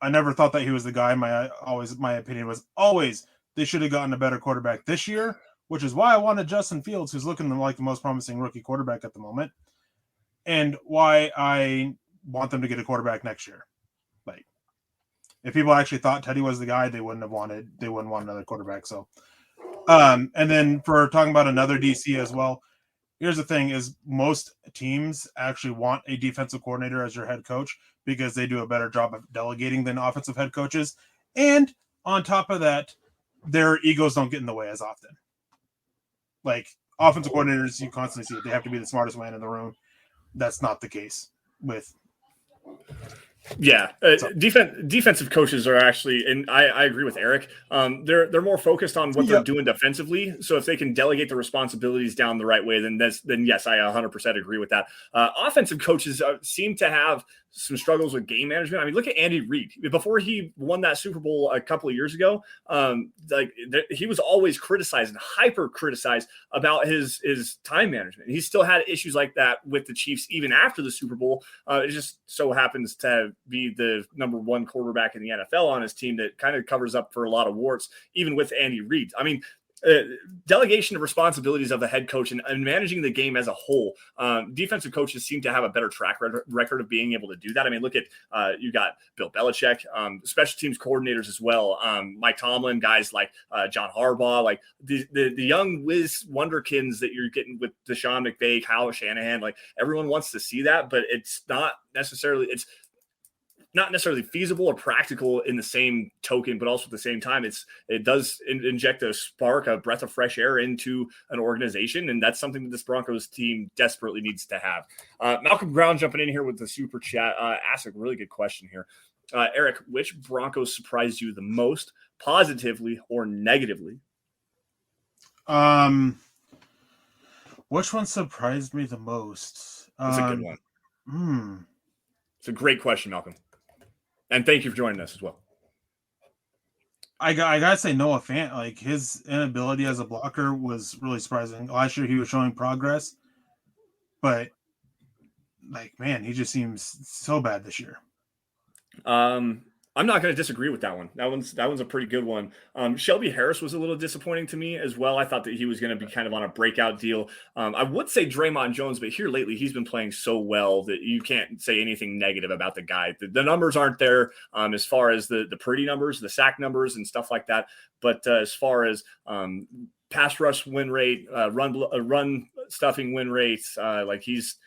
S6: I never thought that he was the guy. My opinion was always they should have gotten a better quarterback this year, which is why I wanted Justin Fields, who's looking like the most promising rookie quarterback at the moment, and why I want them to get a quarterback next year. Like, if people actually thought Teddy was the guy, they wouldn't want another quarterback. So, and then for talking about another DC as well, here's the thing: is most teams actually want a defensive coordinator as your head coach because they do a better job of delegating than offensive head coaches, and on top of that, their egos don't get in the way as often. Like, offensive coordinators, you constantly see it. They have to be the smartest man in the room. That's not the case with.
S5: Yeah, defensive coaches are actually, and I agree with Eric. They're more focused on what they're doing defensively. So if they can delegate the responsibilities down the right way, then yes, I 100% agree with that. Offensive coaches seem to have some struggles with game management. I mean, look at Andy Reid. Before he won that Super Bowl a couple of years ago, he was always criticized and hyper criticized about his time management. He still had issues like that with the Chiefs even after the Super Bowl. It just so happens to be the number one quarterback in the NFL on his team that kind of covers up for a lot of warts, even with Andy Reid. I mean, delegation of responsibilities of the head coach and managing the game as a whole. Defensive coaches seem to have a better track record of being able to do that. I mean, look at you got Bill Belichick, special teams coordinators as well. Mike Tomlin, guys like John Harbaugh, like the young whiz wonderkins that you're getting with Deshaun McVay, Kyle Shanahan. Like, everyone wants to see that, but it's not necessarily feasible or practical in the same token, but also at the same time, it does inject a spark, a breath of fresh air into an organization. And that's something that this Broncos team desperately needs to have. Malcolm Brown jumping in here with the super chat, asked a really good question here. Eric, which Broncos surprised you the most, positively or negatively?
S6: Which one surprised me the most?
S5: That's a good one. It's a great question, Malcolm. And thank you for joining us as well.
S6: I gotta say, Noah Fant, like, his inability as a blocker was really surprising. Last year he was showing progress, but like, man, he just seems so bad this year. I'm
S5: not going to disagree with that one. That one's a pretty good one. Shelby Harris was a little disappointing to me as well. I thought that he was going to be kind of on a breakout deal. I would say Draymond Jones, but here lately he's been playing so well that you can't say anything negative about the guy. The numbers aren't there as far as the pretty numbers, the sack numbers and stuff like that. But as far as pass rush win rate, run stuffing win rates, like he's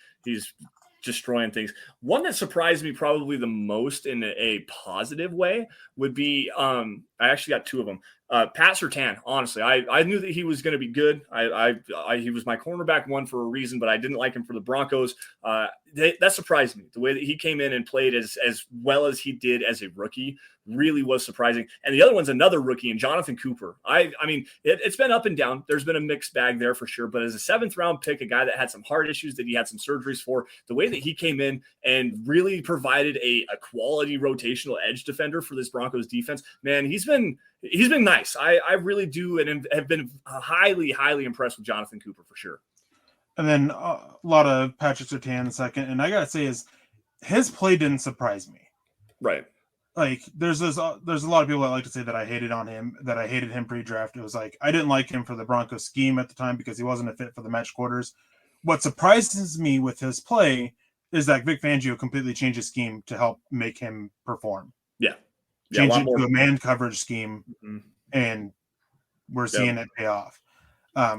S5: destroying things. One that surprised me probably the most in a positive way would be I actually got two of them. Pat Surtain, honestly, I knew that he was going to be good. He was my cornerback one for a reason, but I didn't like him for the Broncos. That surprised me. The way that he came in and played as well as he did as a rookie really was surprising. And the other one's another rookie, and Jonathan Cooper. I mean, it's been up and down. There's been a mixed bag there for sure. But as a 7th round pick, a guy that had some heart issues that he had some surgeries for, the way that he came in and really provided a quality rotational edge defender for this Broncos defense, man, he's been nice. I really do and have been highly, highly impressed with Jonathan Cooper for sure.
S6: And then a lot of Patrick Surtain second. And I got to say his play didn't surprise me.
S5: Right.
S6: Like, there's a lot of people that like to say that I hated him pre-draft. It was like, I didn't like him for the Broncos scheme at the time because he wasn't a fit for the match quarters. What surprises me with his play is that Vic Fangio completely changed his scheme to help make him perform.
S5: Yeah.
S6: Change it to a man coverage scheme, and we're seeing it pay off.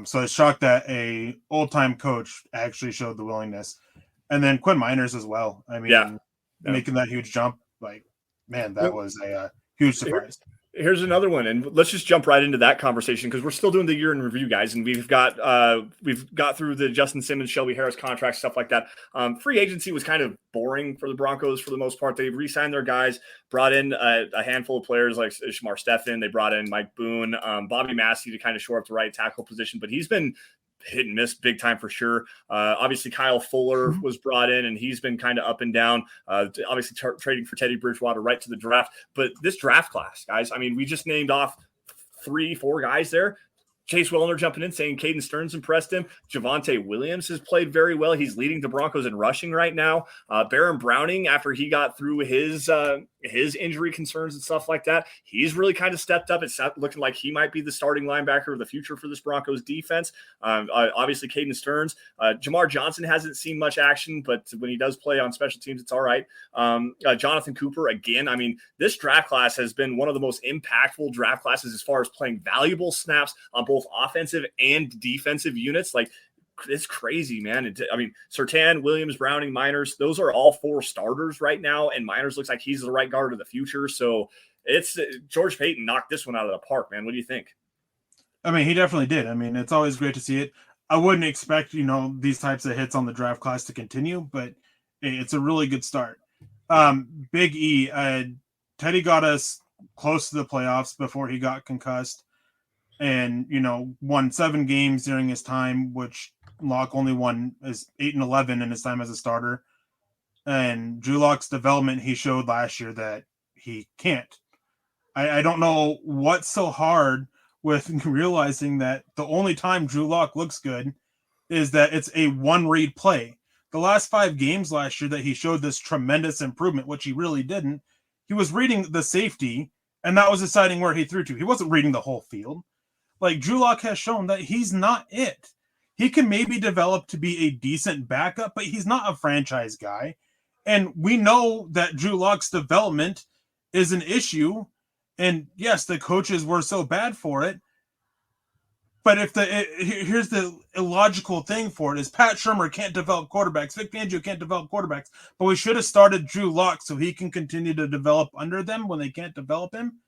S6: So it's shocked that a old-time coach actually showed the willingness. And then Quinn Miners as well. I mean, making that huge jump, like, man, that was a huge surprise.
S5: Here's another one, and let's just jump right into that conversation because we're still doing the year in review, guys, and we've got through the Justin Simmons, Shelby Harris contract, stuff like that. Free agency was kind of boring for the Broncos for the most part. They re-signed their guys, brought in a handful of players like Shamar Stephen. They brought in Mike Boone, Bobby Massey to kind of shore up the right tackle position, but he's been hit and miss big time for sure. Obviously Kyle Fuller was brought in and he's been kind of up and down, obviously trading for Teddy Bridgewater right to the draft. But this draft class, guys, I mean, we just named off 3-4 guys there. Chase Wellner jumping in saying Caden Stearns impressed him. Javonte Williams has played very well. He's leading the Broncos in rushing right now. Baron Browning, after he got through his injury concerns and stuff like that, he's really kind of stepped up. It's looking like he might be the starting linebacker of the future for this Broncos defense. Obviously, Caden Stearns. Jamar Johnson hasn't seen much action, but when he does play on special teams, it's all right. Jonathan Cooper, again, I mean, this draft class has been one of the most impactful draft classes as far as playing valuable snaps on both offensive and defensive units. Like, it's crazy, man. I mean, Surtain, Williams, Browning, Miners, those are all 4 starters right now, and Miners looks like he's the right guard of the future. So it's George Payton knocked this one out of the park, man. What do you think?
S6: I mean, he definitely did. I mean, it's always great to see it. I wouldn't expect, these types of hits on the draft class to continue, but it's a really good start. Big E, Teddy got us close to the playoffs before he got concussed and, won 7 games during his time, which Locke only won is 8-11 in his time as a starter. And Drew Locke's development, he showed last year that he can't. I don't know what's so hard with realizing that the only time Drew Locke looks good is that it's a one-read play. The last 5 games last year that he showed this tremendous improvement, which he really didn't, he was reading the safety, and that was deciding where he threw to. He wasn't reading the whole field. Like, Drew Locke has shown that he's not it. He can maybe develop to be a decent backup, but he's not a franchise guy. And we know that Drew Locke's development is an issue. And yes, the coaches were so bad for it. But here's the illogical thing for it is Pat Shurmur can't develop quarterbacks. Vic Fangio can't develop quarterbacks. But we should have started Drew Locke so he can continue to develop under them when they can't develop him.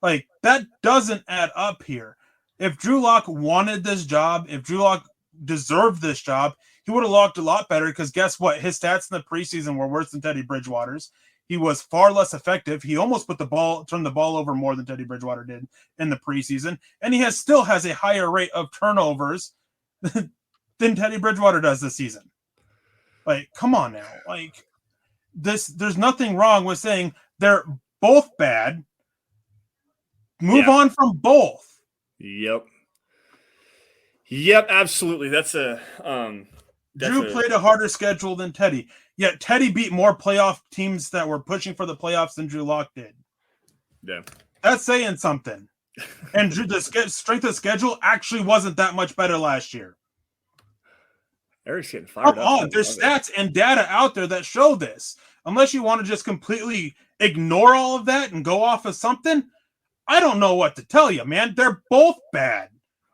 S6: Like, that doesn't add up here. If Drew Locke wanted this job, if Drew Locke deserved this job, he would have locked a lot better because guess what? His stats in the preseason were worse than Teddy Bridgewater's. He was far less effective. He almost turned the ball over more than Teddy Bridgewater did in the preseason. And he still has a higher rate of turnovers than Teddy Bridgewater does this season. Like, come on now. Like, there's nothing wrong with saying they're both bad. Move on from both.
S5: Yep, absolutely. Drew
S6: played a harder schedule than Teddy. Yet Teddy beat more playoff teams that were pushing for the playoffs than Drew Locke did.
S5: Yeah.
S6: That's saying something. And the strength of schedule actually wasn't that much better last year.
S5: Erick's getting fired up.
S6: There's stats and data out there that show this. Unless you want to just completely ignore all of that and go off of something, I don't know what to tell you, man. They're both bad.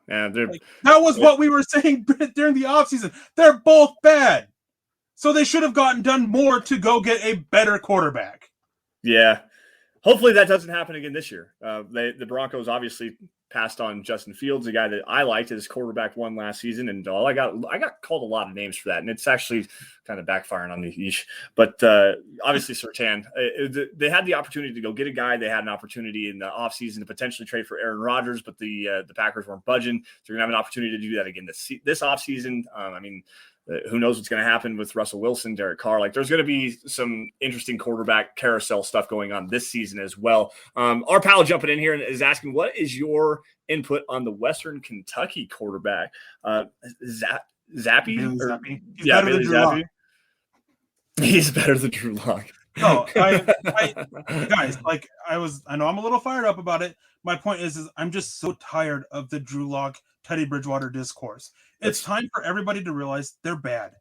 S5: Yeah,
S6: that was what we were saying during the offseason. They're both bad. So they should have done more to go get a better quarterback.
S5: Yeah. Hopefully that doesn't happen again this year. The Broncos obviously passed on Justin Fields, a guy that I liked as quarterback 1 last season, and I got called a lot of names for that, and it's actually kind of backfiring on me. But obviously Surtain, they had the opportunity to go get a guy. They had an opportunity in the offseason to potentially trade for Aaron Rodgers, but the Packers weren't budging. So they're going to have an opportunity to do that again this offseason. Who knows what's going to happen with Russell Wilson, Derek Carr. Like, there's going to be some interesting quarterback carousel stuff going on this season as well. Our pal jumping in here and is asking, what is your input on the Western Kentucky quarterback? Zappy?
S6: Zappy. He's
S5: Yeah,
S6: better
S5: Bailey
S6: than Drew
S5: Zappy.
S6: Locke.
S5: He's better than Drew Locke.
S6: No, guys, like, I know I'm a little fired up about it. My point is I'm just so tired of the Drew Locke, Teddy Bridgewater discourse. It's time for everybody to realize they're bad.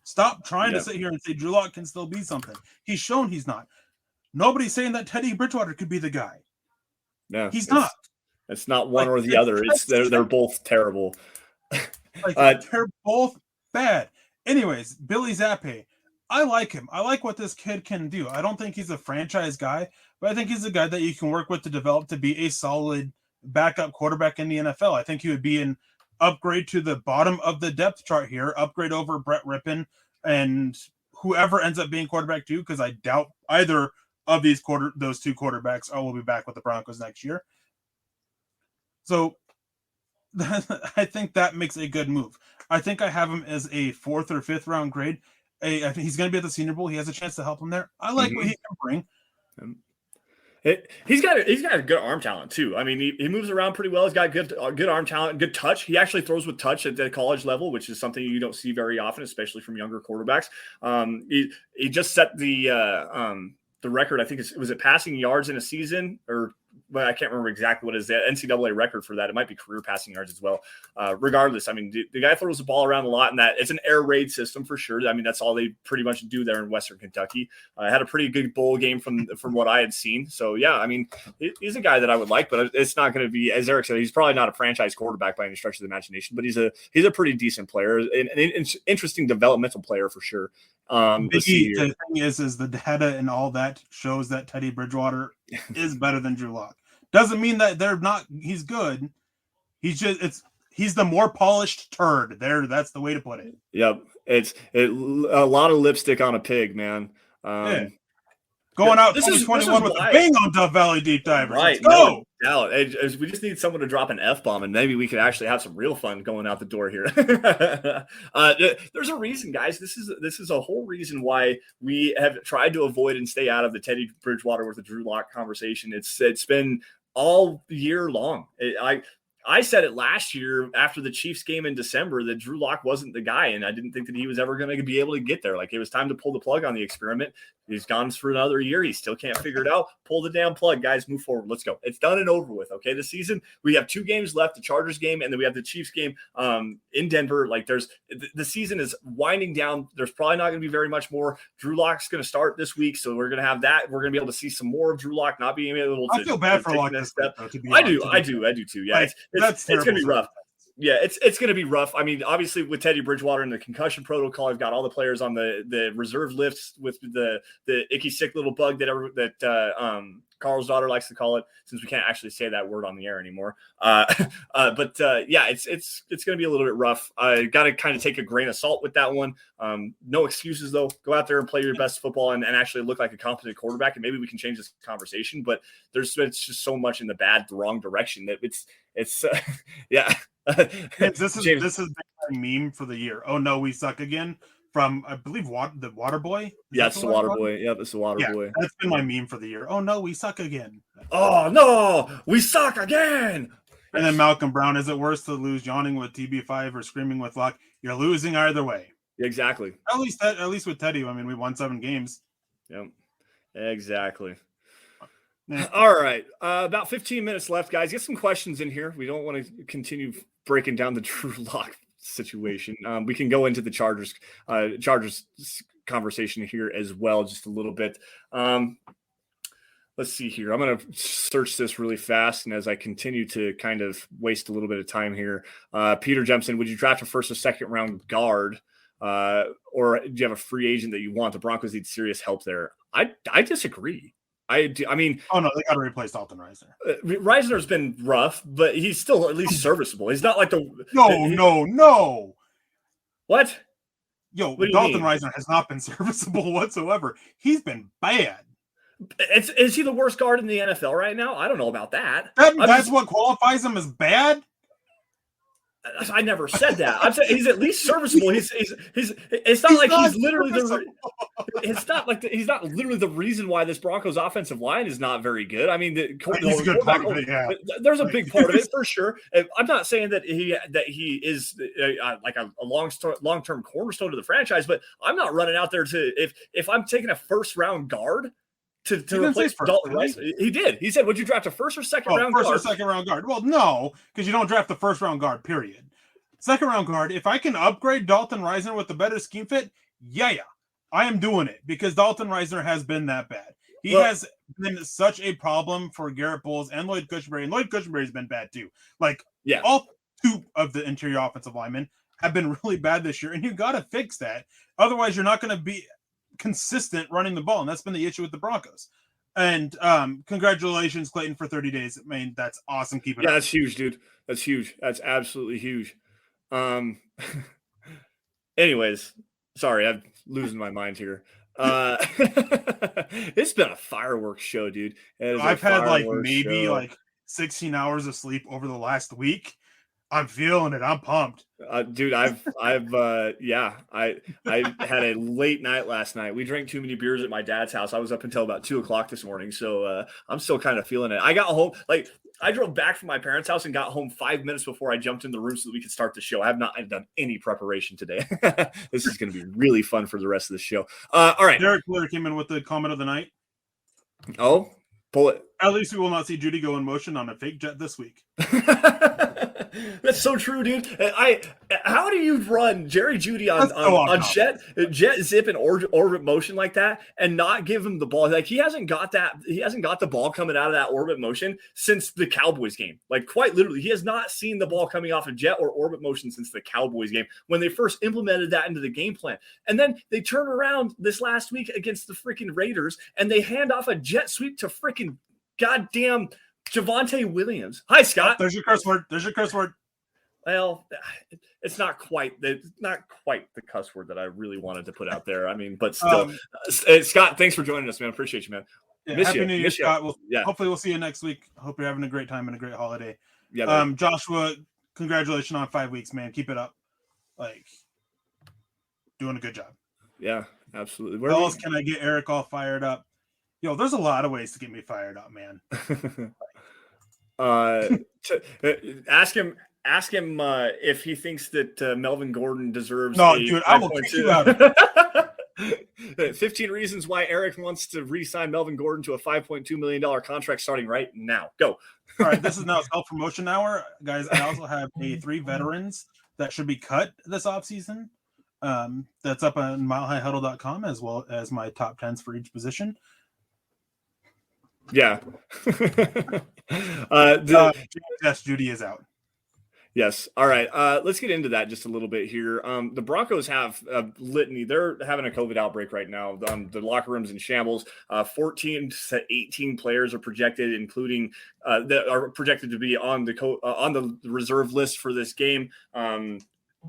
S6: Stop trying to sit here and say Drew Locke can still be something. He's shown he's not. Nobody's saying that Teddy Bridgewater could be the guy.
S5: No,
S6: he's not.
S5: It's not one or the other. They're both terrible.
S6: They're both bad. Anyways, Billy Zappi. I like him. I like what this kid can do. I don't think he's a franchise guy, but I think he's a guy that you can work with to develop to be a solid backup quarterback in the NFL. I think he would be an upgrade to the bottom of the depth chart here, upgrade over Brett Rippon and whoever ends up being quarterback too, because I doubt either of those two quarterbacks will be back with the Broncos next year. So I think that makes a good move. I think I have him as a 4th or 5th round grade. I think he's going to be at the Senior Bowl. He has a chance to help him there. I like what he can bring.
S5: He's got a good arm talent too. I mean, he moves around pretty well. He's got good arm talent, good touch. He actually throws with touch at the college level, which is something you don't see very often, especially from younger quarterbacks. He just set the record. I think was it passing yards in a season, or I can't remember exactly what is the NCAA record for that. It might be career passing yards as well. Regardless, I mean, the guy throws the ball around a lot, and that it's an air raid system for sure. I mean, that's all they pretty much do there in Western Kentucky. Had a pretty good bowl game from what I had seen. So yeah, I mean, he's a guy that I would like, but it's not going to be, as Eric said, he's probably not a franchise quarterback by any stretch of the imagination, but he's a pretty decent player, an interesting developmental player for sure.
S6: The thing is the data and all that shows that Teddy Bridgewater is better than Drew Lock. Doesn't mean that they're not. He's good. He's the more polished turd. That's the way to put it.
S5: Yep, it's a lot of lipstick on a pig, man.
S6: Yeah. Going out 2021 with a bang on Dove Valley Deep Divers.
S5: Right.
S6: Let's go.
S5: No, we just need someone to drop an F-bomb, and maybe we could actually have some real fun going out the door here. There's a reason, guys. This is a whole reason why we have tried to avoid and stay out of the Teddy Bridgewater with the Drew Lock conversation. It's been all year long. I said it last year after the Chiefs game in December that Drew Lock wasn't the guy, and I didn't think that he was ever going to be able to get there. Like, it was time to pull the plug on the experiment. He's gone for another year. He still can't figure it out. Pull the damn plug, guys. Move forward. Let's go. It's done and over with, okay? This season, we have 2 games left, the Chargers game, and then we have the Chiefs game in Denver. Like, the season is winding down. There's probably not going to be very much more. Drew Lock's going to start this week, so we're going to have that. We're going to be able to see some more of Drew Lock not being able to.
S6: I feel bad for Lock this step.
S5: I do too. Yeah, it's going to be rough. Yeah, it's going to be rough. I mean, obviously with Teddy Bridgewater and the concussion protocol, I've got all the players on the reserve lists with the icky sick little bug that Carl's daughter likes to call it, since we can't actually say that word on the air anymore. But yeah, it's going to be a little bit rough. I got to kind of take a grain of salt with that one. No excuses though. Go out there and play your best football and actually look like a competent quarterback, and maybe we can change this conversation. But it's just so much in the wrong direction that it's yeah.
S6: This is my meme for the year. Oh no, we suck again. From I believe the Water Boy.
S5: Yeah, it's the Water Boy. Yeah, it's the Water Boy.
S6: That's been my meme for the year. Oh no, we suck again.
S5: Oh no, we suck again.
S6: And then Malcolm Brown, is it worse to lose yawning with TB5 or screaming with Lock? You're losing either way.
S5: Exactly.
S6: At least with Teddy, I mean, we won 7 games.
S5: Yep. Exactly.
S6: Yeah.
S5: All right. About 15 minutes left, guys. Get some questions in here. We don't want to continue breaking down the Drew Lock situation. We can go into the Chargers conversation here as well, just a little bit. Let's see here. I'm going to search this really fast, and as I continue to kind of waste a little bit of time here, Peter jumps in. Would you draft a first or second round guard, or do you have a free agent that you want? The Broncos need serious help there. I disagree. I mean,
S6: oh no, they got to replace Dalton Reisner.
S5: Reisner's been rough, but he's still at least serviceable. He's not like
S6: No.
S5: What?
S6: What Dalton Reisner has not been serviceable whatsoever. He's been bad.
S5: Is he the worst guard in the NFL right now? I don't know about that.
S6: That's what qualifies him as bad.
S5: I never said that. I'm saying he's at least serviceable. It's not like he's literally it's not like he's not literally the reason why this Broncos offensive line is not very good. I mean, there's a big part of it for sure. I'm not saying that he is like a long-term cornerstone to the franchise, but I'm not running out there if I'm taking a first round guard to replace Dalton Rice. He did. He said, would you draft a first or second round guard?
S6: First or second round guard. Well, no, because you don't draft the first round guard, period. Second round guard, if I can upgrade Dalton Reisner with a better scheme fit, yeah, I am doing it, because Dalton Reisner has been that bad. He has been such a problem for Garrett Bowles and Lloyd Cushenberry, and Lloyd Cushenberry has been bad too. All 2 of the interior offensive linemen have been really bad this year, and you got to fix that. Otherwise, you're not going to be consistent running the ball, and that's been the issue with the Broncos. And congratulations, Clayton, for 30 days. I mean, that's awesome. Keep it
S5: Yeah,
S6: up.
S5: that's huge, dude. That's huge. That's absolutely huge. Anyways, sorry, I'm losing my mind here. It's been a fireworks show, dude.
S6: I've had maybe 16 hours of sleep over the last week. I'm feeling it. I'm pumped.
S5: Dude, I had a late night last night. We drank too many beers at my dad's house. I was up until about 2:00 this morning. So I'm still kind of feeling it. I got home, I drove back from my parents' house and got home 5 minutes before I jumped in the room so that we could start the show. I've done any preparation today. This is going to be really fun for the rest of the show. All right.
S6: Derek Blair came in with the comment of the night.
S5: Oh, pull it.
S6: At least we will not see Judy go in motion on a fake jet this week.
S5: That's so true, dude. How do you run Jerry Jeudy on jet zip and orbit motion like that and not give him the ball? Like he hasn't got the ball coming out of that orbit motion since the Cowboys game. Like quite literally, he has not seen the ball coming off a jet or orbit motion since the Cowboys game when they first implemented that into the game plan. And then they turn around this last week against the freaking Raiders and they hand off a jet sweep to freaking goddamn Javonte Williams. Hi, Scott.
S6: There's your curse word.
S5: Well, it's not quite the cuss word that I really wanted to put out there. I mean, but still, Scott, thanks for joining us, man. Appreciate you, man.
S6: Yeah, happy New Year, Scott. Hopefully we'll see you next week. Hope you're having a great time and a great holiday. Yeah. Joshua, congratulations on 5 weeks, man. Keep it up. Doing a good job.
S5: Yeah, absolutely.
S6: Where else can I get Eric all fired up? Yo, there's a lot of ways to get me fired up, man.
S5: Ask him if he thinks that Melvin Gordon deserves.
S6: No, dude, I will kick you out.
S5: 15 reasons why Eric wants to re-sign Melvin Gordon to a $5.2 million contract starting right now. Go.
S6: All right, this is now self-promotion hour. Guys, I also have 3 veterans that should be cut this offseason. That's up on milehighhuddle.com as well as my top 10s for each position.
S5: Yeah.
S6: Yes, Judy is out.
S5: Yes. All right. Let's get into that just a little bit here. The Broncos have a litany. They're having a COVID outbreak right now. The locker room's in shambles. 14 to 18 players are projected, including that are projected to be on the reserve list for this game,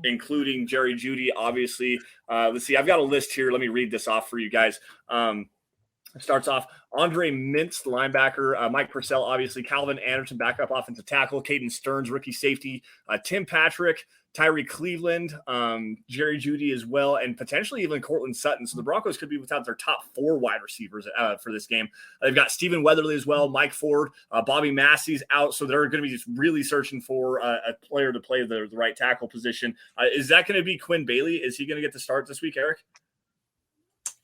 S5: including Jerry Jeudy, obviously. Let's see. I've got a list here. Let me read this off for you guys. It starts off Andre Mintz, the linebacker, Mike Purcell, obviously, Calvin Anderson, backup offensive tackle, Caden Stearns, rookie safety, Tim Patrick, Tyree Cleveland, Jerry Jeudy as well, and potentially even Cortland Sutton. So the Broncos could be without their top 4 wide receivers for this game. They've got Stephen Weatherly as well, Mike Ford, Bobby Massey's out, so they're going to be just really searching for a player to play the right tackle position. Is that going to be Quinn Bailey? Is he going to get the start this week, Eric?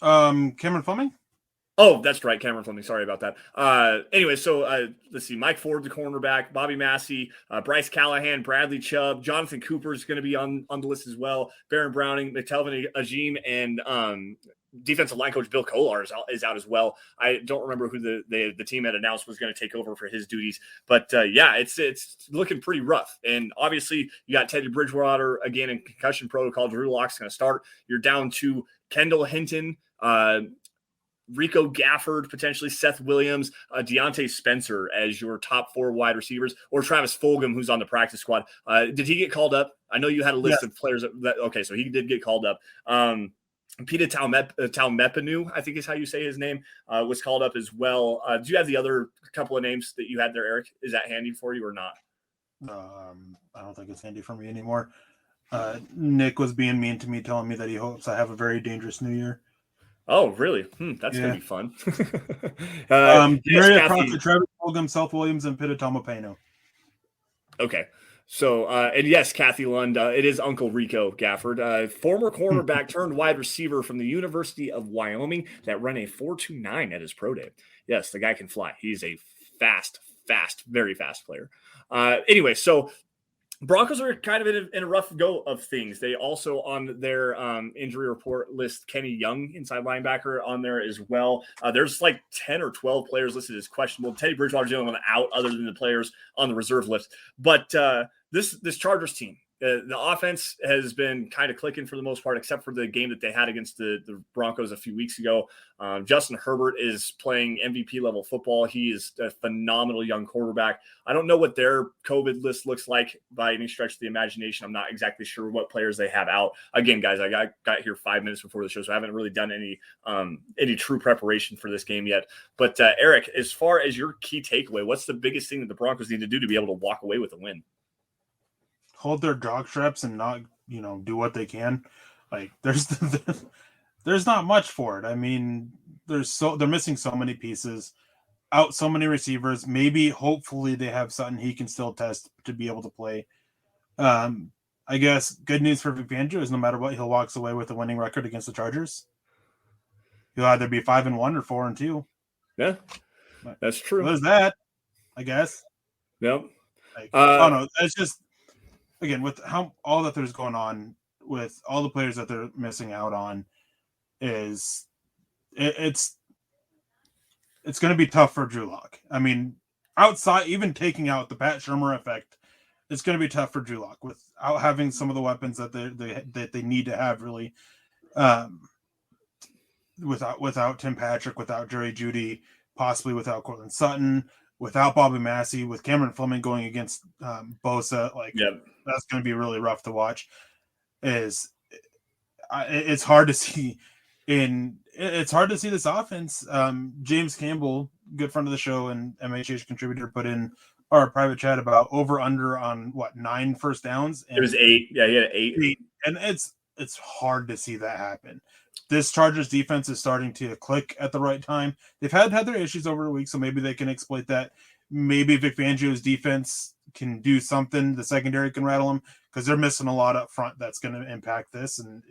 S6: Cameron Fleming?
S5: Oh, that's right. Cameron Fleming. Sorry about that. Anyway, so let's see. Mike Ford, the cornerback, Bobby Massey, Bryce Callahan, Bradley Chubb, Jonathan Cooper is going to be on the list as well. Baron Browning, McTelvin Ajim, and defensive line coach Bill Kolar is out as well. I don't remember who the team had announced was going to take over for his duties. But, it's looking pretty rough. And obviously, you got Teddy Bridgewater again in concussion protocol. Drew Lock's going to start. You're down to Kendall Hinton, Rico Gafford, potentially Seth Williams, Deontay Spencer as your top 4 wide receivers, or Travis Fulgham, who's on the practice squad. Did he get called up? I know you had a list of players okay, so he did get called up. Pita Taumepanu, I think is how you say his name, was called up as well. Do you have the other couple of names that you had there, Eric? Is that handy for you or not?
S6: I don't think it's handy for me anymore. Nick was being mean to me, telling me that he hopes I have a very dangerous new year.
S5: Oh, really? That's going to be fun.
S6: Maria Crockett, Travis Fulgham, Seth Williams, and Pita Taumepanu.
S5: Okay. So, and yes, Kathy Lund, it is Uncle Rico Gafford, former cornerback turned wide receiver from the University of Wyoming that ran a 4.29 at his pro day. Yes, the guy can fly. He's a fast, very fast player. Anyway, so Broncos are kind of in a rough go of things. They also on their injury report list Kenny Young, inside linebacker, on there as well. There's like 10 or 12 players listed as questionable. Teddy Bridgewater's the only one out other than the players on the reserve list. But this Chargers team, The offense has been kind of clicking for the most part, except for the game that they had against the Broncos a few weeks ago. Justin Herbert is playing MVP level football. He is a phenomenal young quarterback. I don't know what their COVID list looks like by any stretch of the imagination. I'm not exactly sure what players they have out. Again, guys, I got here 5 minutes before the show, so I haven't really done any true preparation for this game yet. But Eric, as far as your key takeaway, what's the biggest thing that the Broncos need to do to be able to walk away with a win?
S6: Hold their jock straps and not, do what they can. Like there's not much for it. I mean, they're missing so many pieces, out so many receivers. Maybe hopefully they have something he can still test to be able to play. I guess good news for Vic Fangio is no matter what, he'll walks away with a winning record against the Chargers. He'll either be 5-1 or 4-2.
S5: Yeah, that's true.
S6: What is that? I guess.
S5: Yep.
S6: No, it's just, again, with how all that there's going on with all the players that they're missing out on, is it's going to be tough for Drew Lock. I mean, outside, even taking out the Pat Shurmur effect, it's going to be tough for Drew Lock without having some of the weapons that they need to have, really. Without Tim Patrick, without Jerry Jeudy, possibly without Cortland Sutton, without Bobby Massey, with Cameron Fleming going against Bosa, that's going to be really rough to watch. It's hard to see it's hard to see this offense. James Campbell, good friend of the show and MHH contributor, put in our private chat about over under on 9 first downs. And
S5: it was 8. Yeah, he had 8.
S6: And it's hard to see that happen. This Chargers defense is starting to click at the right time. They've had their issues over the week, so maybe they can exploit that. Maybe Vic Fangio's defense can do something. The secondary can rattle them because they're missing a lot up front that's going to impact this. And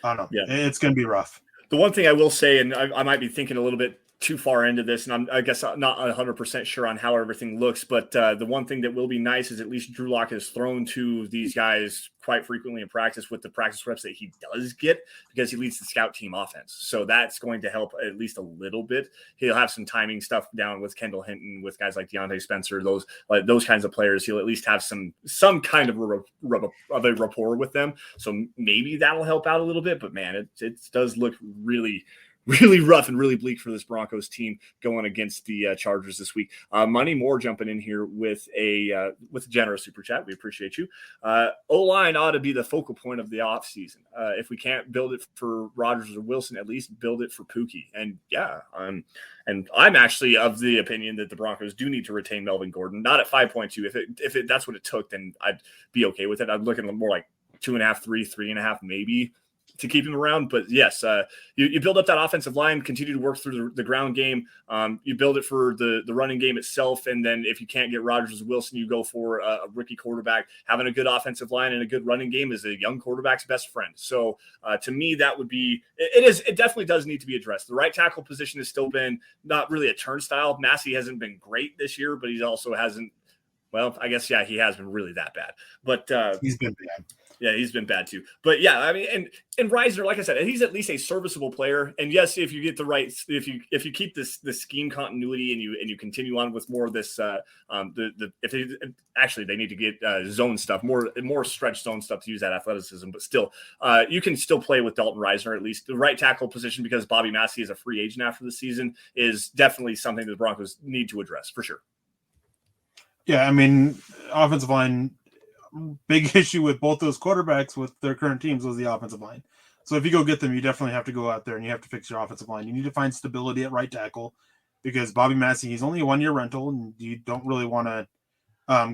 S6: I don't know. Yeah. It's going to be rough.
S5: The one thing I will say, and I might be thinking a little bit too far into this, and I guess I'm not 100% sure on how everything looks, but the one thing that will be nice is at least Drew Lock has thrown to these guys quite frequently in practice with the practice reps that he does get, because he leads the scout team offense. So that's going to help at least a little bit. He'll have some timing stuff down with Kendall Hinton, with guys like Deontay Spencer, those kinds of players. He'll at least have some kind of a rapport with them. So maybe that'll help out a little bit, but man, it does look really rough and really bleak for this Broncos team going against the Chargers this week. Money Moore jumping in here with a generous super chat. We appreciate you. O-line ought to be the focal point of the offseason. If we can't build it for Rodgers or Wilson, at least build it for Pookie. And yeah, and I'm actually of the opinion that the Broncos do need to retain Melvin Gordon, not at 5.2. If that's what it took, then I'd be okay with it. I'm looking more like 2.5, 3.5, maybe, to keep him around. But yes, you build up that offensive line, continue to work through the ground game. You build it for the running game itself. And then if you can't get Rodgers or Wilson, you go for a rookie quarterback. Having a good offensive line and a good running game is a young quarterback's best friend. So to me, that would be, it definitely does need to be addressed. The right tackle position has still been not really a turnstile. Massey hasn't been great this year, but he also hasn't, well, I guess, yeah, he has been really that bad. But
S6: he's been bad.
S5: Yeah, he's been bad too. But yeah, I mean, and Reisner, like I said, he's at least a serviceable player. And yes, if you get the right, if you keep this scheme continuity and you continue on with more of this, actually they need to get zone stuff, more stretch zone stuff to use that athleticism. But still, you can still play with Dalton Reisner at least. The right tackle position, because Bobby Massey is a free agent after the season, is definitely something that the Broncos need to address for sure.
S6: Yeah, I mean, offensive line. Big issue with both those quarterbacks with their current teams was the offensive line. So if you go get them, you definitely have to go out there and you have to fix your offensive line. You need to find stability at right tackle, because Bobby Massey, he's only a 1-year rental, and you don't really want to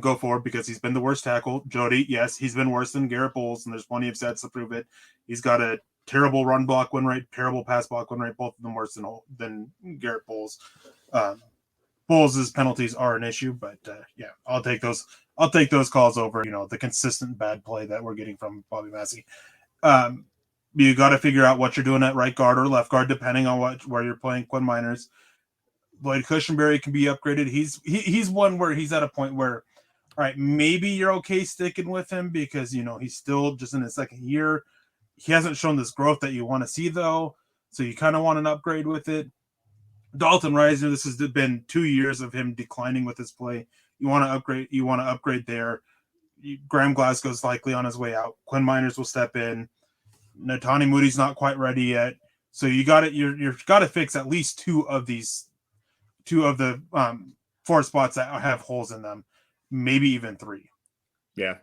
S6: go forward because he's been the worst tackle. Jody, yes, he's been worse than Garrett Bowles, and there's plenty of stats to prove it. He's got a terrible run block win rate, terrible pass block win rate, both of them worse than Garrett Bowles. Bowles' penalties are an issue, but yeah, I'll take those calls over, the consistent bad play that we're getting from Bobby Massey. You got to figure out what you're doing at right guard or left guard, depending on where you're playing Quinn Miners. Lloyd Cushenberry can be upgraded. He's one where he's at a point where, all right, maybe you're okay sticking with him because, he's still just in his second year. He hasn't shown this growth that you want to see, though, so you kind of want an upgrade with it. Dalton Reisner, this has been 2 years of him declining with his play. You want to upgrade there. Graham Glasgow's likely on his way out. Quinn Miners will step in. Natani Moody's not quite ready yet. So you've got to fix at least two of the 4 spots that have holes in them, maybe even 3.
S5: Yeah.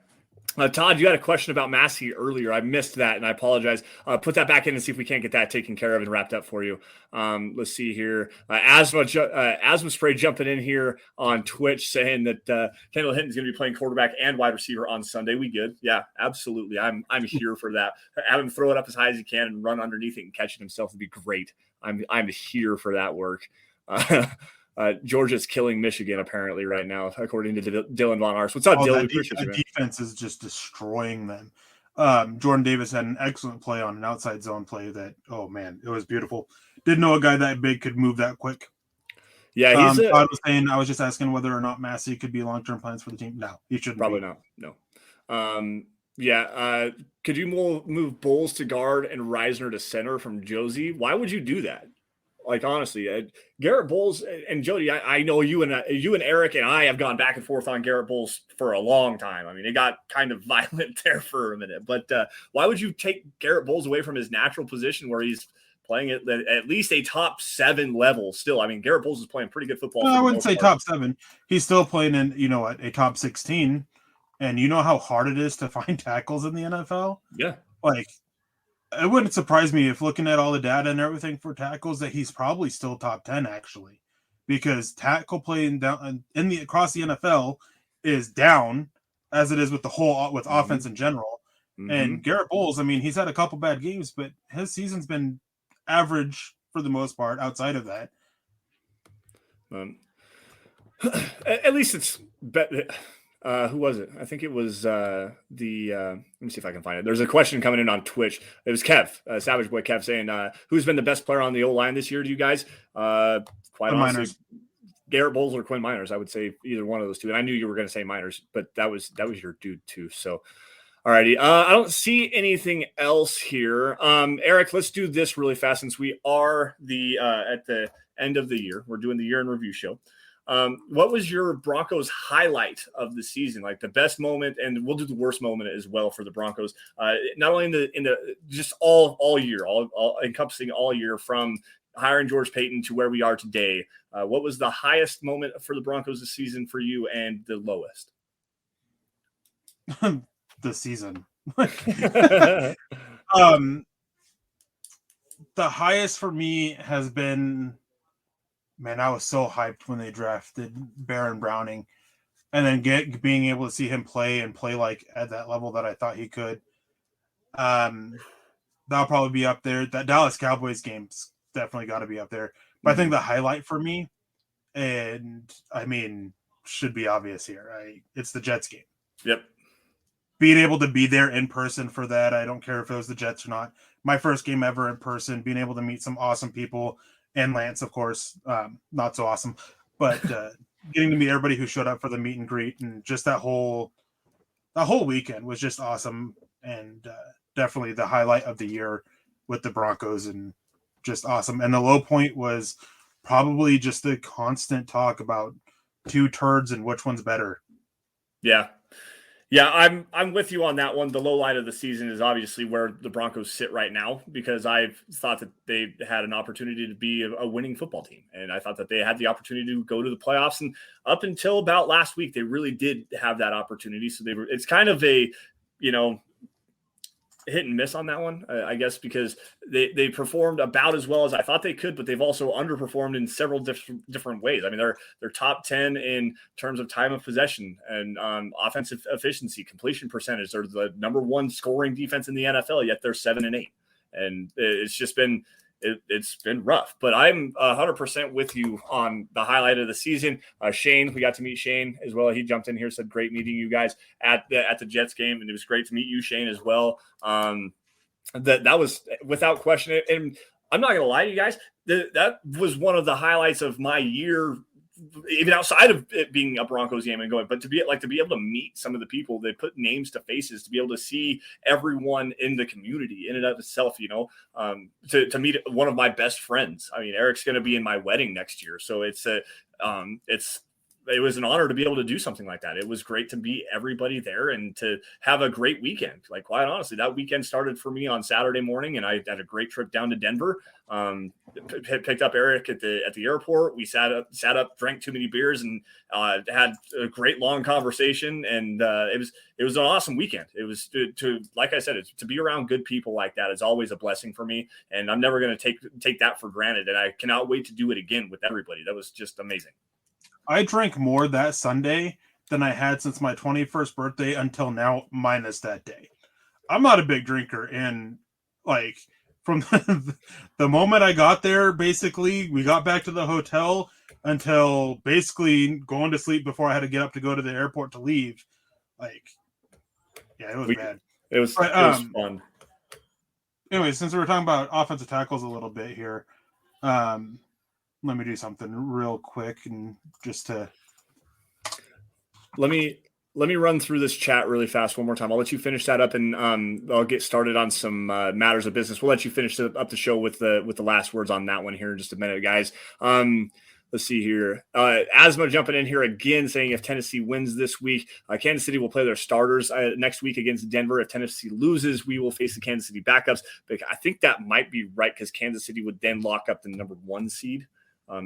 S5: Todd, you had a question about Massey earlier. I missed that, and I apologize. Put that back in and see if we can't get that taken care of and wrapped up for you. Let's see here. Asthma Spray jumping in here on Twitch saying that Kendall Hinton's going to be playing quarterback and wide receiver on Sunday. We good? Yeah, absolutely. I'm here for that. Have him throw it up as high as he can and run underneath it and catch it himself would be great. I'm here for that work. Georgia's killing Michigan apparently right now, according to Dylan Von Ars. What's up, Dylan?
S6: The defense is just destroying them. Jordan Davis had an excellent play on an outside zone play that, oh man, it was beautiful. Didn't know a guy that big could move that quick.
S5: Yeah,
S6: I was just asking whether or not Massey could be long-term plans for the team. No, he shouldn't.
S5: Probably not. No. Could you move Bowles to guard and Reisner to center from Josie? Why would you do that? Like, honestly, Garrett Bowles and Jody, I know you and Eric and I have gone back and forth on Garrett Bowles for a long time. I mean, it got kind of violent there for a minute. But why would you take Garrett Bowles away from his natural position where he's playing at least a top 7 level still? I mean, Garrett Bowles is playing pretty good football.
S6: I wouldn't say top 7. He's still playing in, a top 16. And you know how hard it is to find tackles in the NFL?
S5: Yeah.
S6: Like, it wouldn't surprise me if looking at all the data and everything for tackles that he's probably still top 10 actually, because tackle playing down across the NFL is down as it is with offense in general. Mm-hmm. And Garrett Bowles, I mean, he's had a couple bad games, but his season's been average for the most part outside of that.
S5: At least it's better. Who was it? I think it was let me see if I can find it. There's a question coming in on Twitch. It was Kev, Savage Boy Kev, saying, who's been the best player on the O-line this year to you guys? Quite honestly, Miners. Garrett Bowles or Quinn Miners. I would say either one of those two. And I knew you were going to say Miners, but that was your dude too. So, alrighty. I don't see anything else here. Eric, let's do this really fast since we are at the end of the year. We're doing the year in review show. What was your Broncos highlight of the season? Like the best moment, and we'll do the worst moment as well for the Broncos. Not only in the just all year, all encompassing all year from hiring George Payton to where we are today. What was the highest moment for the Broncos this season for you, and the lowest?
S6: The season. The highest for me has been. Man, I was so hyped when they drafted Baron Browning, and then being able to see him play like at that level that I thought he could. That'll probably be up there. That Dallas Cowboys game's definitely got to be up there. But I think the highlight for me, and I mean, should be obvious here. It's the Jets game.
S5: Yep.
S6: Being able to be there in person for that, I don't care if it was the Jets or not. My first game ever in person, being able to meet some awesome people. And Lance, of course, not so awesome, but getting to meet everybody who showed up for the meet and greet, and just that whole weekend was just awesome, and definitely the highlight of the year with the Broncos, and just awesome. And the low point was probably just the constant talk about 2 turds and which one's better.
S5: Yeah, I'm with you on that one. The low light of the season is obviously where the Broncos sit right now, because I've thought that they had an opportunity to be a winning football team. And I thought that they had the opportunity to go to the playoffs. And up until about last week, they really did have that opportunity. So it's kind of a, hit and miss on that one, I guess, because they performed about as well as I thought they could, but they've also underperformed in several different ways. I mean, they're top 10 in terms of time of possession and offensive efficiency, completion percentage. They're the number 1 scoring defense in the NFL, yet they're 7-8, and it's just been it's been rough. But I'm 100% with you on the highlight of the season. Shane, we got to meet Shane as well. He jumped in here, said great meeting you guys at the Jets game, and it was great to meet you, Shane, as well. That was without question. And I'm not going to lie to you guys, that was one of the highlights of my year, even outside of it being a Broncos game and going, but to be able to meet some of the people, they put names to faces, to be able to see everyone in the community in and of itself, to meet one of my best friends. I mean, Erick's going to be in my wedding next year. So it's it was an honor to be able to do something like that. It was great to meet everybody there and to have a great weekend. Like, quite honestly, that weekend started for me on Saturday morning, and I had a great trip down to Denver. Picked up Eric at the airport. We sat up, drank too many beers, and had a great long conversation. And it was an awesome weekend. It was to like I said, to be around good people like that is always a blessing for me, and I'm never going to take that for granted. And I cannot wait to do it again with everybody. That was just amazing.
S6: I drank more that Sunday than I had since my 21st birthday until now, minus that day. I'm not a big drinker, and like from the moment I got there, basically we got back to the hotel until basically going to sleep before I had to get up to go to the airport to leave. Like, yeah, it was bad.
S5: It was fun.
S6: Anyway, since we were talking about offensive tackles a little bit here, let me do something real quick and just to
S5: let me run through this chat really fast one more time. I'll let you finish that up, and I'll get started on some matters of business. We'll let you finish up the show with the last words on that one here in just a minute, guys. Let's see here. Asma jumping in here again, saying if Tennessee wins this week, Kansas City will play their starters next week against Denver. If Tennessee loses, we will face the Kansas City backups. But I think that might be right, because Kansas City would then lock up the number 1 seed.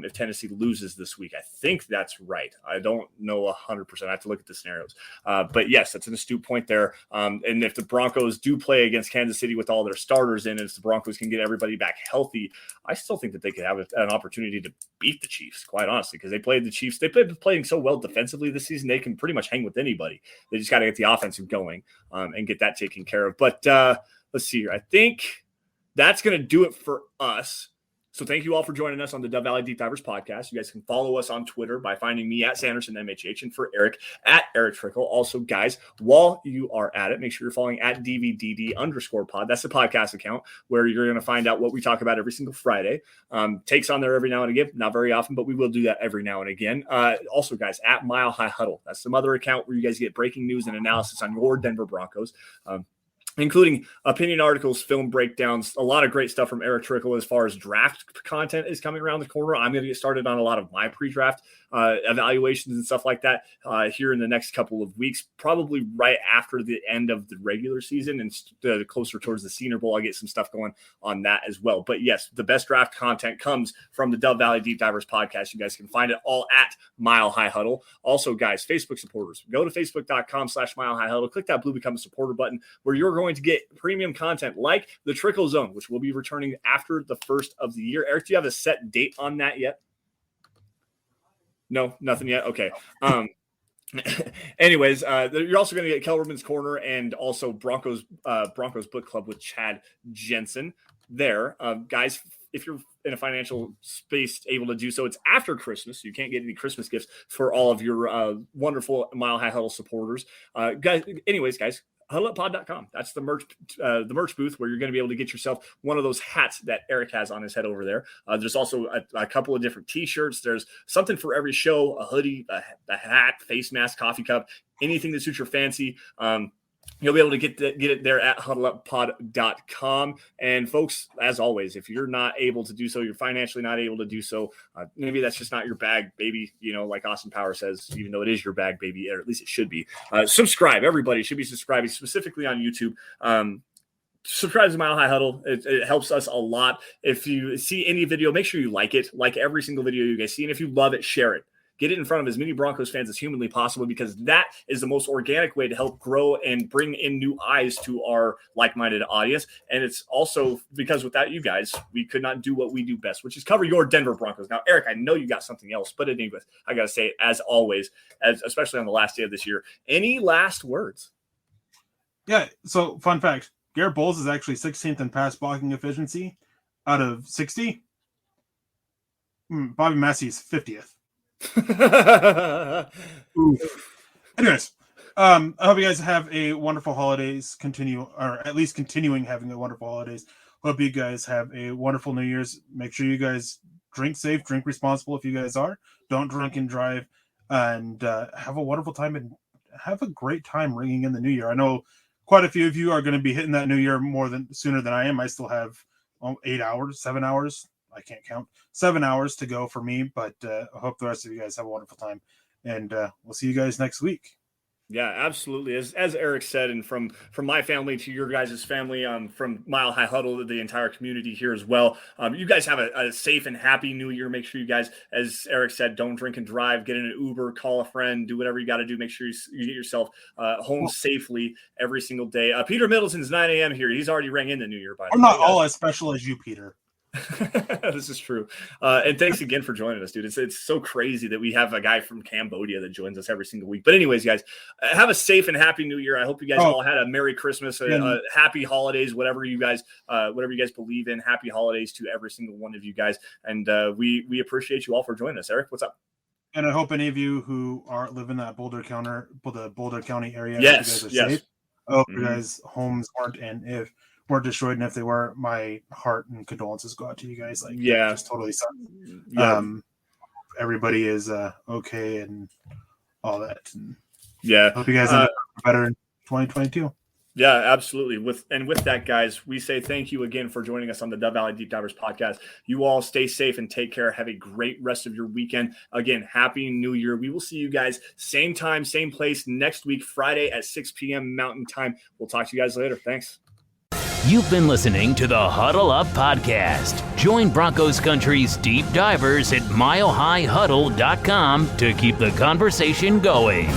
S5: If Tennessee loses this week. I think that's right. I don't know 100%. I have to look at the scenarios. But yes, that's an astute point there. And if the Broncos do play against Kansas City with all their starters in, and if the Broncos can get everybody back healthy, I still think that they could have an opportunity to beat the Chiefs, quite honestly, because they played the Chiefs. They've been playing so well defensively this season. They can pretty much hang with anybody. They just got to get the offensive going and get that taken care of. But let's see here. I think that's going to do it for us. So thank you all for joining us on the Dove Valley Deep Divers podcast. You guys can follow us on Twitter by finding me at Sanderson MHH, and for Eric at Erick Trickel. Also, guys, while you are at it, make sure you're following at DVDD_pod. That's the podcast account where you're going to find out what we talk about every single Friday. Takes on there every now and again, not very often, but we will do that every now and again. Also, guys, at Mile High Huddle. That's some other account where you guys get breaking news and analysis on your Denver Broncos. Including opinion articles, film breakdowns, a lot of great stuff from Erick Trickel as far as draft content is coming around the corner. I'm going to get started on a lot of my pre-draft evaluations and stuff like that here in the next couple of weeks, probably right after the end of the regular season and closer towards the Senior Bowl. I'll get some stuff going on that as well. But yes, the best draft content comes from the Dove Valley Deep Divers podcast. You guys can find it all at Mile High Huddle. Also, guys, Facebook supporters, go to facebook.com/Mile High Huddle. Click that blue Become a Supporter button where you're going to get premium content like the Trickle Zone, which will be returning after the first of the year. Eric, do you have a set date on that yet? No, nothing yet. Okay. Anyways, you're also going to get Kellerman's Corner and also Broncos Book Club with Chad Jensen there. Guys, if you're in a financial space able to do so, it's after Christmas, so you can't get any Christmas gifts for all of your wonderful Mile High Huddle supporters. Guys, huddleuppod.com. That's the merch booth where you're going to be able to get yourself one of those hats that Eric has on his head over there. There's also a couple of different t-shirts. There's something for every show, a hoodie, a hat, face mask, coffee cup, anything that suits your fancy. You'll be able to get it there at huddleuppod.com. And folks, as always, if you're not able to do so, you're financially not able to do so, maybe that's just not your bag, baby. You know, like Austin Power says, even though it is your bag, baby, or at least it should be. Subscribe. Everybody should be subscribing, specifically on YouTube. Subscribe to Mile High Huddle. It helps us a lot. If you see any video, make sure you like it. Like every single video you guys see. And if you love it, share it. Get it in front of as many Broncos fans as humanly possible, because that is the most organic way to help grow and bring in new eyes to our like-minded audience. And it's also because without you guys, we could not do what we do best, which is cover your Denver Broncos. Now, Eric, I know you got something else, but anyways, I got to say, as always, especially on the last day of this year, any last words?
S6: Yeah, so fun fact, Garrett Bowles is actually 16th in pass blocking efficiency out of 60. Bobby Massey's 50th. Anyways, I hope you guys have a wonderful holidays, continuing having a wonderful holidays. Hope you guys have a wonderful New Year's. Make sure you guys drink safe, drink responsible if you guys are. Don't drink and drive, and have a wonderful time and have a great time ringing in the new year. I know quite a few of you are going to be hitting that new year sooner than I am. I still have 7 hours. I can't count. 7 hours to go for me, but I hope the rest of you guys have a wonderful time. And we'll see you guys next week.
S5: Yeah, absolutely. As Erick said, and from my family to your guys' family, from Mile High Huddle to the entire community here as well. You guys have a safe and happy New Year. Make sure you guys, as Erick said, don't drink and drive. Get in an Uber, call a friend, do whatever you got to do. Make sure you get yourself home safely every single day. Peter Middleton's 9 a.m. here. He's already rang in the New Year. By the way,
S6: I'm not all as special as you, Peter.
S5: This is true. And thanks again for joining us, dude. It's so crazy that we have a guy from Cambodia that joins us every single week. But anyways, guys, have a safe and happy New Year. I hope you guys all had a Merry Christmas, happy holidays, whatever you guys believe in. Happy holidays to every single one of you guys. And we appreciate you all for joining us. Erick, what's up?
S6: And I hope any of you who aren't living in that Boulder County area,
S5: yes,
S6: you guys are safe. I hope your guys' homes weren't destroyed, and if they were, my heart and condolences go out to you guys. Like,
S5: yeah,
S6: just totally sucks.
S5: Yeah.
S6: Everybody is okay and all that. And
S5: yeah,
S6: hope you guys are better in 2022.
S5: Yeah, absolutely. With that, guys, we say thank you again for joining us on the Dove Valley Deep Divers podcast. You all stay safe and take care. Have a great rest of your weekend. Again, Happy New Year. We will see you guys same time, same place next week, Friday at 6 p.m. Mountain Time. We'll talk to you guys later. Thanks.
S3: You've been listening to the Huddle Up Podcast. Join Broncos Country's deep divers at milehighhuddle.com to keep the conversation going.